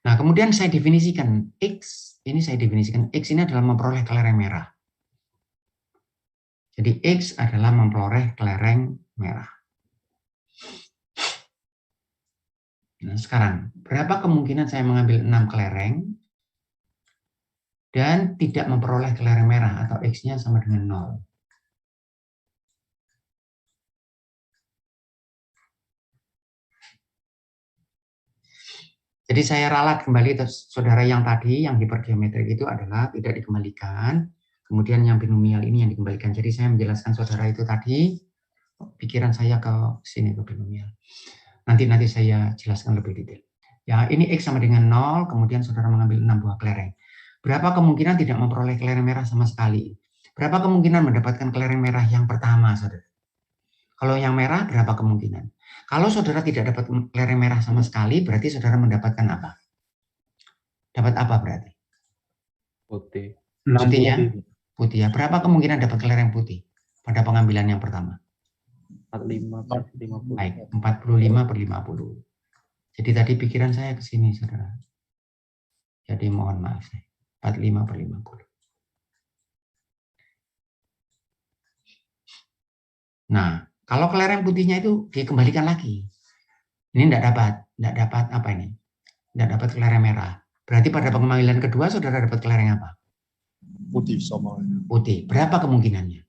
Nah, kemudian saya definisikan X. Ini saya definisikan X ini adalah memperoleh kelereng merah. Jadi X adalah memperoleh kelereng merah. Nah, sekarang, berapa kemungkinan saya mengambil 6 kelereng dan tidak memperoleh kelereng merah atau X-nya sama dengan 0? Jadi saya ralat kembali saudara yang tadi yang hipergeometrik itu adalah tidak dikembalikan, kemudian yang binomial ini yang dikembalikan. Jadi saya menjelaskan saudara itu tadi, pikiran saya ke sini ke binomial. Nanti saya jelaskan lebih detail. Ya, ini X sama dengan 0, kemudian saudara mengambil 6 buah kelereng. Berapa kemungkinan tidak memperoleh kelereng merah sama sekali? Berapa kemungkinan mendapatkan kelereng merah yang pertama, saudara? Kalau yang merah, berapa kemungkinan? Kalau saudara tidak dapat kelereng merah sama sekali, berarti saudara mendapatkan apa? Dapat apa berarti? Putih. Putih ya? Putih ya. Berapa kemungkinan dapat kelereng putih pada pengambilan yang pertama? 45/50. Baik, 45/50. Jadi tadi pikiran saya ke sini, saudara. Jadi mohon maaf, 45/50. Nah, kalau kelereng putihnya itu dikembalikan lagi. Ini tidak dapat apa ini? Tidak dapat kelereng merah. Berarti pada pengambilan kedua saudara dapat kelereng apa? Putih sama. Putih. Berapa kemungkinannya?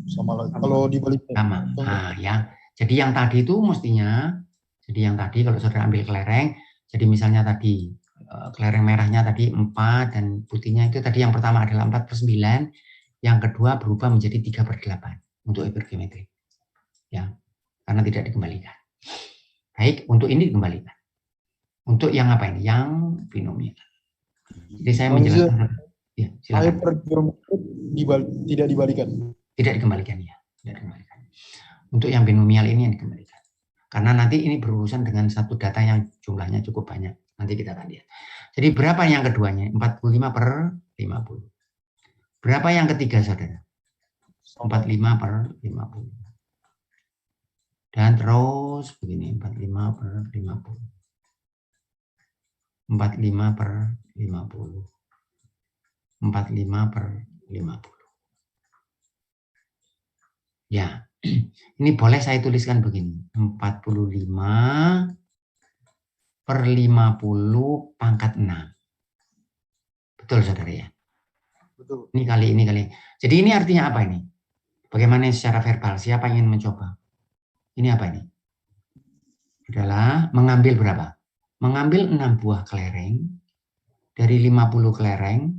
Sama lagi. Kalau dibalik sama. Nah, ya. Jadi yang tadi itu mestinya, jadi yang tadi kalau saudara ambil kelereng, jadi misalnya tadi kelereng merahnya tadi 4 dan putihnya itu tadi yang pertama adalah 4/9, yang kedua berubah menjadi 3/8 untuk hipergeometri. Ya. Karena tidak dikembalikan. Baik, untuk ini dikembalikan. Untuk yang apa ini? Yang binomial. Jadi saya menjelaskan. Ya, silakan. Hypergeometrik tidak dibalikan. Tidak dikembalikan ya. Tidak dikembalikan. Untuk yang binomial ini yang dikembalikan. Karena nanti ini berurusan dengan satu data yang jumlahnya cukup banyak. Nanti kita akan lihat. Jadi berapa yang keduanya? 45/50. Berapa yang ketiga, saudara? 45/50. Dan terus begini, 45/50. 45/50. 45/50. Ya, ini boleh saya tuliskan begini. 45/50 pangkat 6. Betul, saudara ya? Betul. Ini kali. Jadi ini artinya apa ini? Bagaimana secara verbal? Siapa yang ingin mencoba? Ini apa ini? Adalah mengambil berapa? Mengambil 6 buah kelereng dari 50 kelereng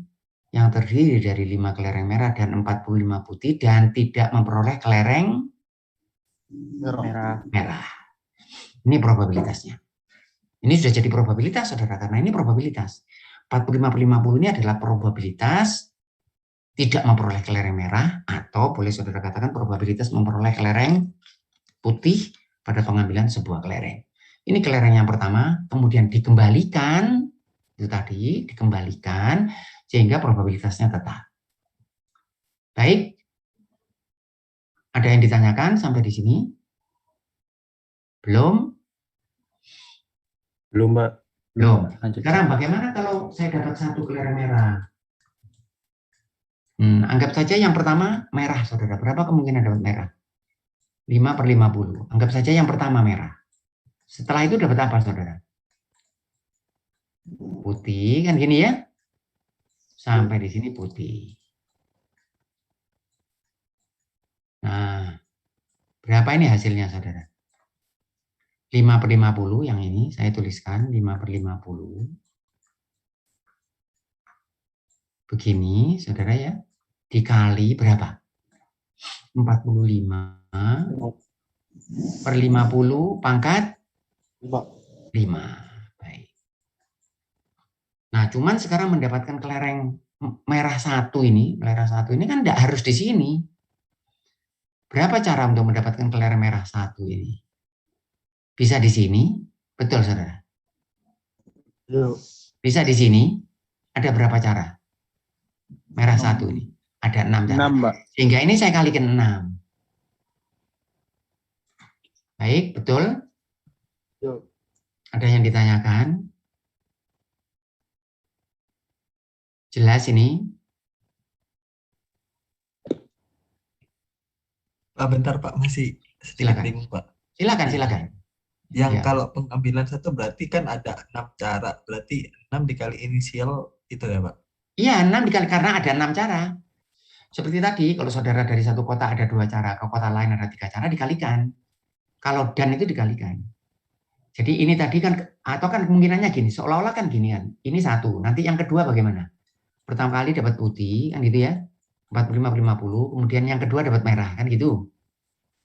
yang terdiri dari 5 kelereng merah dan 45 putih dan tidak memperoleh kelereng merah. Ini probabilitasnya. Ini sudah jadi probabilitas, saudara, karena ini probabilitas. 45/50 ini adalah probabilitas tidak memperoleh kelereng merah atau boleh saudara katakan probabilitas memperoleh kelereng putih pada pengambilan sebuah kelereng. Ini kelereng yang pertama, kemudian dikembalikan, itu tadi, dikembalikan, sehingga probabilitasnya tetap. Baik, ada yang ditanyakan sampai di sini? Belum? Belum, Mbak. Belum. Sekarang bagaimana kalau saya dapat 1 kelereng merah? Anggap saja yang pertama merah, saudara. Berapa kemungkinan dapat merah? 5/50. Anggap saja yang pertama merah. Setelah itu dapat apa, saudara? Putih, kan gini ya? Sampai di sini putih. Nah, berapa ini hasilnya, saudara? 5/50 yang ini, saya tuliskan 5/50. Begini, saudara ya. Dikali berapa? 45/50 pangkat 5. Baik. Nah, cuman sekarang mendapatkan kelereng merah satu ini kan tidak harus di sini. Berapa cara untuk mendapatkan kelereng merah satu ini? Bisa di sini, betul, saudara? Bisa di sini. Ada berapa cara? Merah satu ini. Ada 6 cara. 6, Mbak. Sehingga ini saya kalikan 6. Baik, betul? Ada yang ditanyakan? Jelas ini? Bentar Pak, masih sedikit Silakan. bingung Pak. Silakan. Yang Ya. kalau pengambilan satu berarti kan ada 6 cara, berarti 6 dikali inisial itu ya Pak? Iya, 6 dikali, karena ada 6 cara. Seperti tadi, kalau saudara dari satu kota ada 2 cara, ke kota lain ada 3 cara, dikalikan. Kalau dan itu dikalikan. Jadi ini tadi kan, atau kan kemungkinannya gini, seolah-olah kan gini kan, ini 1, nanti yang kedua bagaimana? Pertama kali dapat putih, kan gitu ya, 45-50, kemudian yang kedua dapat merah, kan gitu.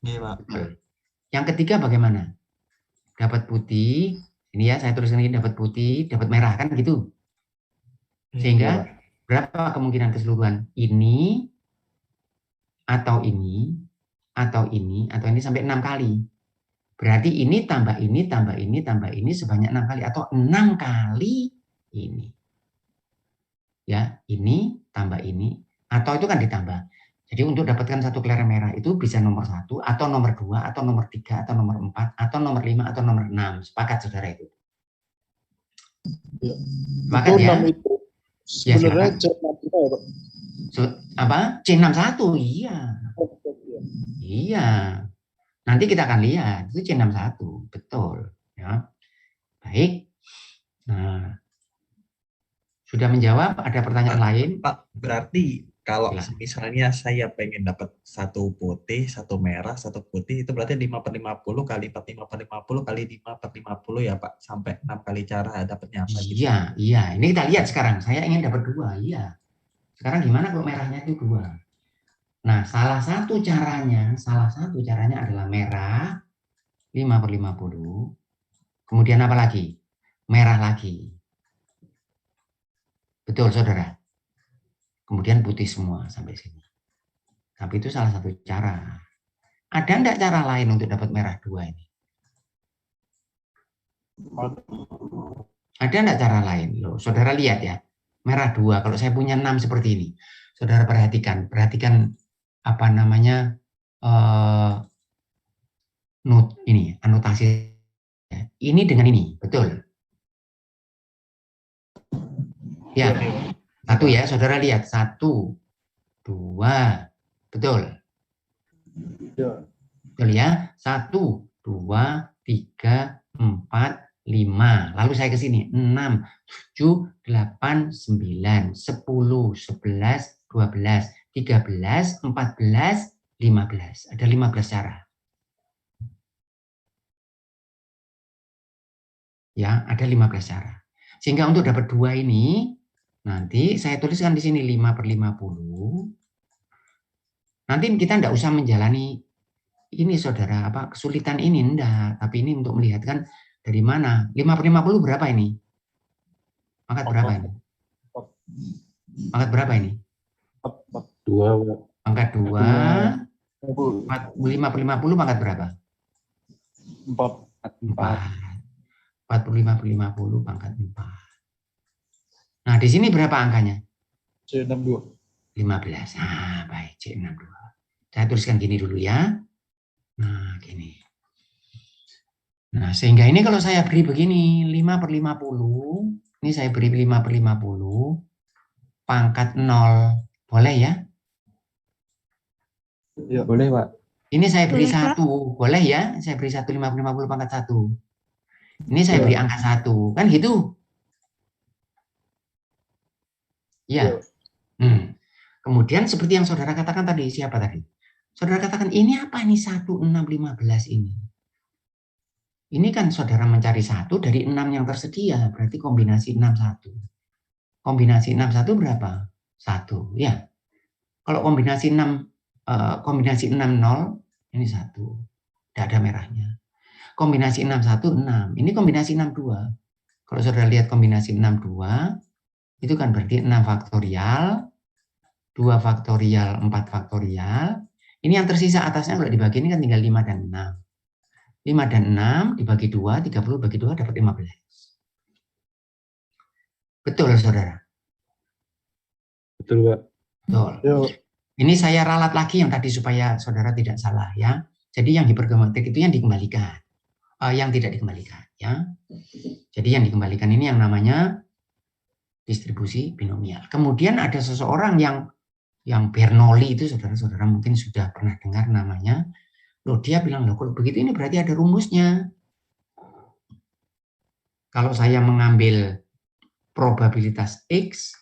Iya Pak. Yang ketiga bagaimana? Dapat putih, ini ya saya tuliskan ini dapat putih, dapat merah, kan gitu. Sehingga berapa kemungkinan keseluruhan? Ini, atau ini, atau ini, atau ini sampai 6 kali. Berarti ini tambah ini, tambah ini, tambah ini sebanyak 6 kali, atau 6 kali ini. Ya, ini tambah ini, atau itu kan ditambah. Jadi untuk dapatkan satu kelereng merah itu bisa nomor 1, atau nomor 2, atau nomor 3, atau nomor 4, atau nomor 5, atau nomor 6. Sepakat saudara itu? Sepakat Itu ya? 6 itu Ya, sebenarnya silakan. C6 ya Pak? Apa? C61, iya. Iya. Nanti kita akan lihat, itu C61, betul. Ya. Baik. Nah, sudah menjawab, ada pertanyaan lain? Pak, berarti kalau Silakan. misalnya saya pengen dapat 1 putih, 1 merah, 1 putih, itu berarti 5/50 kali 45/50 kali 5/50 ya Pak, sampai 6 kali cara dapatnya apa gitu. Iya. Ini kita lihat sekarang. Saya ingin dapat 2, iya. Sekarang gimana kalau merahnya itu 2? Nah, salah satu caranya adalah merah 5/50. Kemudian apa lagi? Merah lagi. Betul, saudara. Kemudian putih semua sampai sini. Tapi itu salah satu cara. Ada enggak cara lain untuk dapat merah 2 ini? Ada enggak cara lain? Loh, saudara lihat ya. Merah 2, kalau saya punya 6 seperti ini. Saudara perhatikan apa namanya, ini anotasi. Ini dengan ini, betul. Ya, 1 ya, saudara lihat. 1, 2, betul. Betul ya. 1, 2, 3, 4, 5. Lalu saya ke sini. 6, 7, 8, 9, 10, 11, 12, 13, 14, 15. Ada 15 cara. Ya, ada 15 cara. Sehingga untuk dapat 2 ini, nanti saya tuliskan di sini 5/50. Nanti kita enggak usah menjalani ini saudara, kesulitan ini enggak. Tapi ini untuk melihatkan dari mana. 5/50 berapa ini? Pangkat berapa ini? Pangkat berapa ini? 2. Pangkat 2. 5/50 pangkat berapa? 4. 45/50 pangkat 4. Nah, di sini berapa angkanya? C62. 15. Ah, baik, C62. Saya tuliskan gini dulu ya. Nah, gini. Nah, sehingga ini kalau saya beri begini, 5/50, ini saya beri 5/50, pangkat 0, boleh ya? Ya. Boleh, Pak. Ini saya beri Boleh, Pak. 1, boleh ya? Saya beri 1 5/50 pangkat 1. Ini saya beri angka 1, kan gitu? Ya. Kemudian seperti yang saudara katakan tadi, siapa tadi? Saudara katakan, ini apa ini 1, 6, 15 ini? Ini kan saudara mencari 1 dari 6 yang tersedia, berarti kombinasi 6, 1. Kombinasi 6, 1 berapa? 1, ya. Kalau kombinasi 6, 0, ini 1. Tidak ada merahnya. Kombinasi 6, 1, 6. Ini kombinasi 6, 2. Kalau saudara lihat kombinasi 6, 2, itu kan berarti 6 faktorial, 2 faktorial, 4 faktorial. Ini yang tersisa atasnya kalau dibagi ini kan tinggal 5 dan 6. 5 dan 6 dibagi 2, 30 bagi 2 dapat 15. Betul, saudara? Betul, Pak. Betul. Ini saya ralat lagi yang tadi supaya saudara tidak salah ya. Jadi yang hipergeometrik itu yang dikembalikan. Yang tidak dikembalikan ya. Jadi yang dikembalikan ini yang namanya distribusi binomial. Kemudian ada seseorang yang Yang Bernoulli itu saudara-saudara mungkin sudah pernah dengar namanya. Loh, dia bilang, loh kalau begitu ini berarti ada rumusnya. Kalau saya mengambil probabilitas X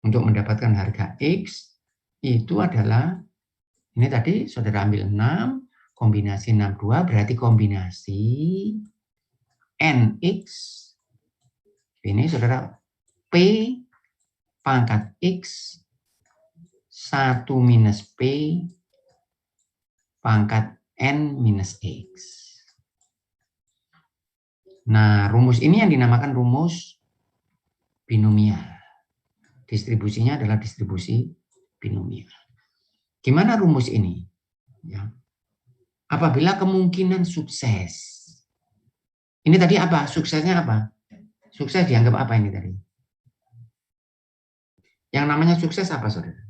untuk mendapatkan harga X, itu adalah, ini tadi saudara ambil 6, kombinasi 62, berarti kombinasi NX, ini saudara P pangkat X 1 minus P pangkat N minus X. Nah, rumus ini yang dinamakan rumus binomial. Distribusinya adalah distribusi binomial. Gimana rumus ini? Ya. Apabila kemungkinan sukses. Ini tadi apa? Suksesnya apa? Sukses dianggap apa ini tadi? Yang namanya sukses apa, saudara?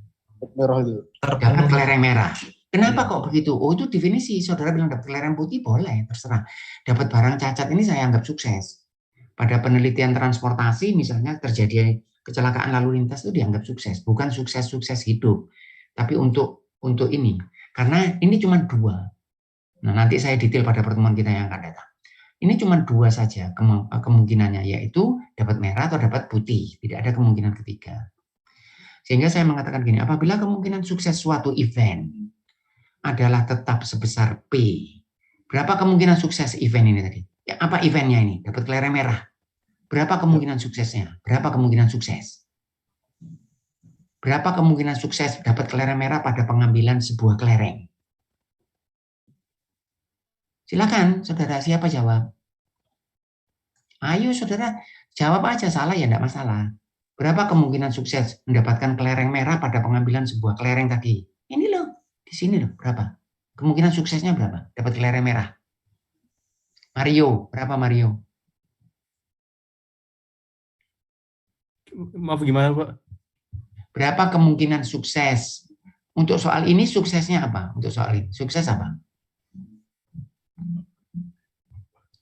Merah itu. Dapat kelereng merah. Kenapa kok begitu? Oh, itu definisi. Saudara bilang dapat kelereng putih, boleh, terserah. Dapat barang cacat ini saya anggap sukses. Pada penelitian transportasi misalnya terjadi kecelakaan lalu lintas itu dianggap sukses. Bukan sukses-sukses hidup. Tapi untuk ini. Karena ini cuma 2. Nah, nanti saya detail pada pertemuan kita yang akan datang. Ini cuma 2 saja kemungkinannya, yaitu dapat merah atau dapat putih. Tidak ada kemungkinan ketiga. Sehingga saya mengatakan gini, apabila kemungkinan sukses suatu event adalah tetap sebesar P. Berapa kemungkinan sukses event ini tadi? Ya, apa eventnya ini? Dapat kelereng merah. Berapa kemungkinan suksesnya? Berapa kemungkinan sukses? Berapa kemungkinan sukses dapat kelereng merah pada pengambilan sebuah kelereng? Silakan, saudara, siapa jawab? Ayo, saudara, jawab aja, salah ya enggak masalah. Berapa kemungkinan sukses mendapatkan kelereng merah pada pengambilan sebuah kelereng tadi? Ini loh, di sini loh, berapa? Kemungkinan suksesnya berapa? Dapat kelereng merah. Mario, berapa Mario? Maaf gimana, Pak? Berapa kemungkinan sukses? Untuk soal ini suksesnya apa? Untuk soal ini, sukses apa?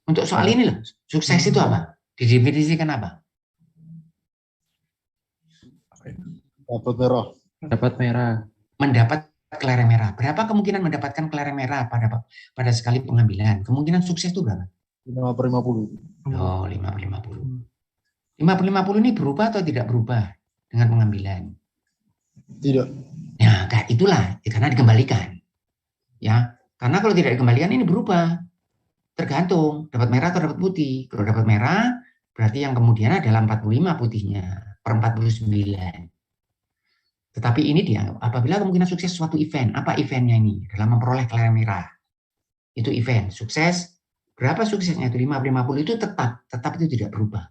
Untuk soal ini loh, sukses itu apa? Didefinisikan apa? Dapat merah. Dapat merah. Mendapat kelereng merah. Berapa kemungkinan mendapatkan kelereng merah pada sekali pengambilan? Kemungkinan sukses itu berapa? 5/50. Oh, 5/50. 5/50 ini berubah atau tidak berubah dengan pengambilan? Tidak. Nah, itulah karena dikembalikan. Ya, karena kalau tidak dikembalikan ini berubah. Tergantung dapat merah atau dapat putih. Kalau dapat merah berarti yang kemudian adalah 45 putihnya per 49. Tetapi ini dianggap apabila kemungkinan sukses suatu event. Apa eventnya ini? Dalam memperoleh kelereng merah. Itu event. Sukses. Berapa suksesnya itu? 5/50 itu tetap itu tidak berubah.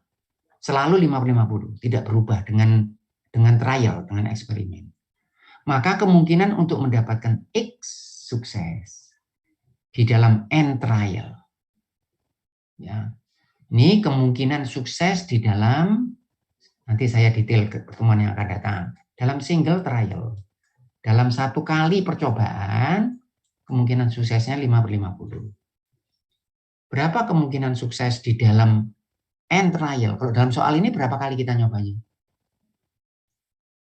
Selalu 5/50, tidak berubah dengan trial, dengan eksperimen. Maka kemungkinan untuk mendapatkan X sukses di dalam N trial. Ya. Ini kemungkinan sukses di dalam, nanti saya detail ke pertemuan yang akan datang, dalam single trial. Dalam 1 kali percobaan, kemungkinan suksesnya 5/50. Berapa kemungkinan sukses di dalam N trial? Kalau dalam soal ini berapa kali kita nyobanya?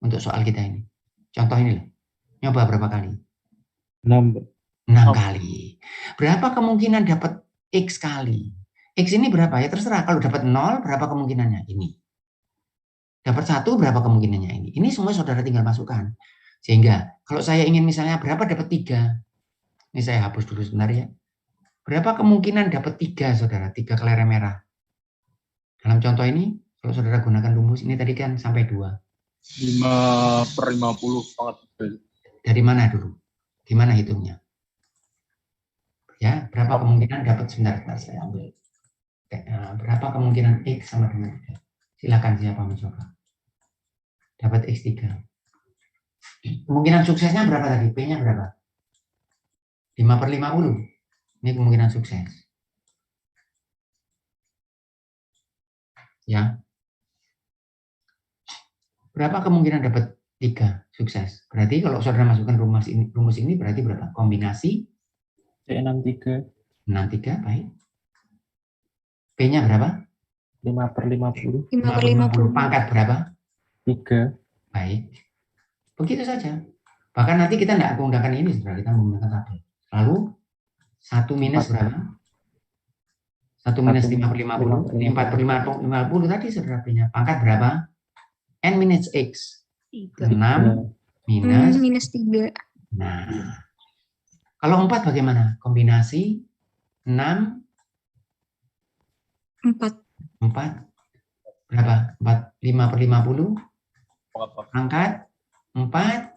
Untuk soal kita ini. Contoh ini loh. Nyoba berapa kali? 6. 6 kali. Berapa kemungkinan dapat X kali? X ini berapa ya? Terserah. Kalau dapat 0, berapa kemungkinannya? Ini. Dapat 1, berapa kemungkinannya ini? Ini semua saudara tinggal masukkan. Sehingga kalau saya ingin misalnya berapa dapat 3? Ini saya hapus dulu sebentar ya. Berapa kemungkinan dapat 3, saudara? 3 kelereng merah. Dalam contoh ini, kalau saudara gunakan rumus, ini tadi kan sampai 2. 5/50 banget. Dari mana dulu? Gimana hitungnya? Ya, berapa kemungkinan dapat sebentar saya ambil. Berapa kemungkinan X sama dengan 3? Silakan siapa mencoba. Dapat X3. Kemungkinan suksesnya berapa tadi? P-nya berapa? 5/50. Ini kemungkinan sukses. Ya. Berapa kemungkinan dapat 3 sukses? Berarti kalau saudara masukkan rumus ini berarti berapa? Kombinasi C63. 63, baik. P-nya berapa? 5/50. 5/50. Pangkat berapa? 3. Baik. Begitu saja. Bahkan nanti kita tidak menggunakan ini, saudara, kita menggunakan tabel. Lalu 1 minus berapa? 1 minus 5 per 50, 4 per 50 tadi saudara punya. Pangkat berapa? N minus X. 6 minus minus 3. Nah, kalau 4 bagaimana? Kombinasi 6, 4. 4, berapa? 5 per 50, pangkat 4,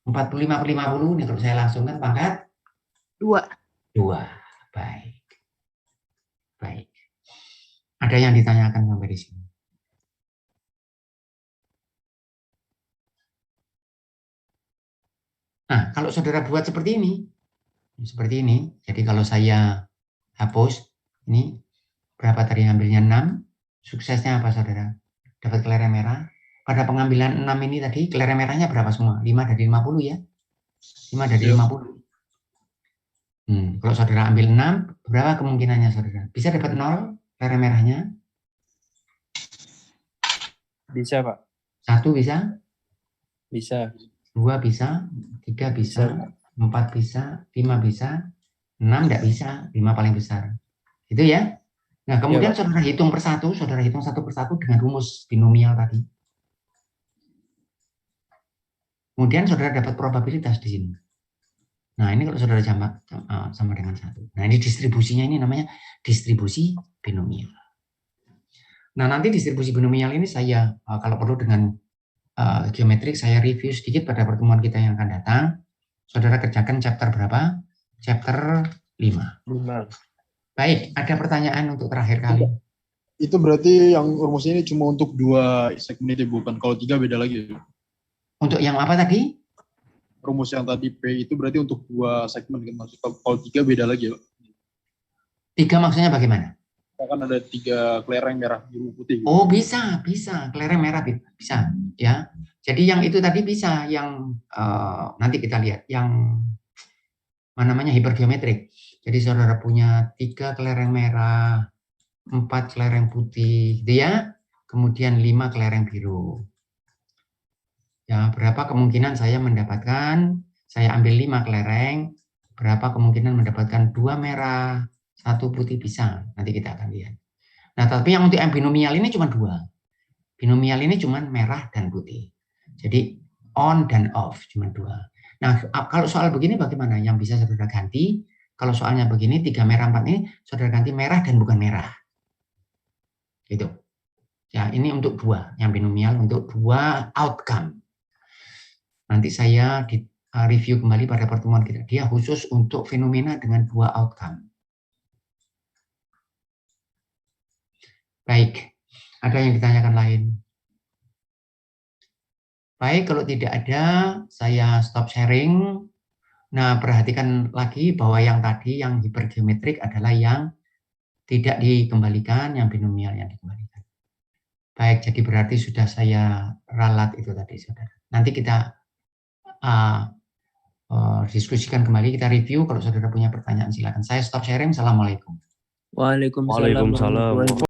45 per 50, ini kalau saya langsungkan pangkat 2. 2. Baik. Baik. Ada yang ditanyakan sampai di sini? Nah, kalau saudara buat seperti ini, jadi kalau saya hapus, ini berapa tadi ambilnya 6, suksesnya apa saudara? Dapat kelereng merah. Pada pengambilan 6 ini tadi, kelereng merahnya berapa semua? 5 dari 50 ya? 5 dari 50. Kalau saudara ambil 6, berapa kemungkinannya saudara? Bisa dapat 0 kelereng merahnya? Bisa, Pak. 1 bisa? Bisa. 2 bisa, 3 bisa, 4 bisa, 5 bisa, 6 tidak bisa, 5 paling besar. Itu ya. Nah, kemudian Ya, saudara hitung persatu, saudara hitung satu persatu dengan rumus binomial tadi. Kemudian saudara dapat probabilitas di sini. Nah, ini kalau saudara jamak sama dengan 1. Nah, ini distribusinya ini namanya distribusi binomial. Nah, nanti distribusi binomial ini saya kalau perlu dengan geometrik saya review sedikit pada pertemuan kita yang akan datang. Saudara kerjakan chapter berapa? Chapter 5. Baik, ada pertanyaan untuk terakhir kali. Itu berarti yang rumusnya ini cuma untuk 2 segmen itu, bukan? Kalau 3 beda lagi. Untuk yang apa tadi? Rumus yang tadi P itu berarti untuk 2 segmen kan, maksud kalau 3 beda lagi ya. 3 maksudnya bagaimana? Kan ada 3 kelereng merah biru putih. Oh, bisa kelereng merah bisa ya. Jadi yang itu tadi bisa, yang nanti kita lihat yang namanya hipergeometrik. Jadi saudara punya 3 kelereng merah, 4 kelereng putih, gitu ya. Kemudian 5 kelereng biru. Ya, berapa kemungkinan saya mendapatkan? Saya ambil 5 kelereng, berapa kemungkinan mendapatkan 2 merah, 1 putih bisa. Nanti kita akan lihat. Nah, tapi yang untuk binomial ini cuma 2. Binomial ini cuma merah dan putih. Jadi on dan off cuma 2. Nah, kalau soal begini bagaimana? Yang bisa saudara ganti? Kalau soalnya begini 3 merah 4 ini saudara ganti merah dan bukan merah. Gitu. Ya, ini untuk 2. Yang binomial untuk 2 outcome. Nanti saya review kembali pada pertemuan kita. Dia khusus untuk fenomena dengan 2 outcome. Baik, ada yang ditanyakan lain? Baik, kalau tidak ada, saya stop sharing. Nah, perhatikan lagi bahwa yang tadi, yang hipergeometrik adalah yang tidak dikembalikan, yang binomial yang dikembalikan. Baik, jadi berarti sudah saya ralat itu tadi, saudara. Nanti kita diskusikan kembali, kita review. Kalau saudara punya pertanyaan, silakan. Saya stop sharing. Assalamualaikum. Waalaikumsalam.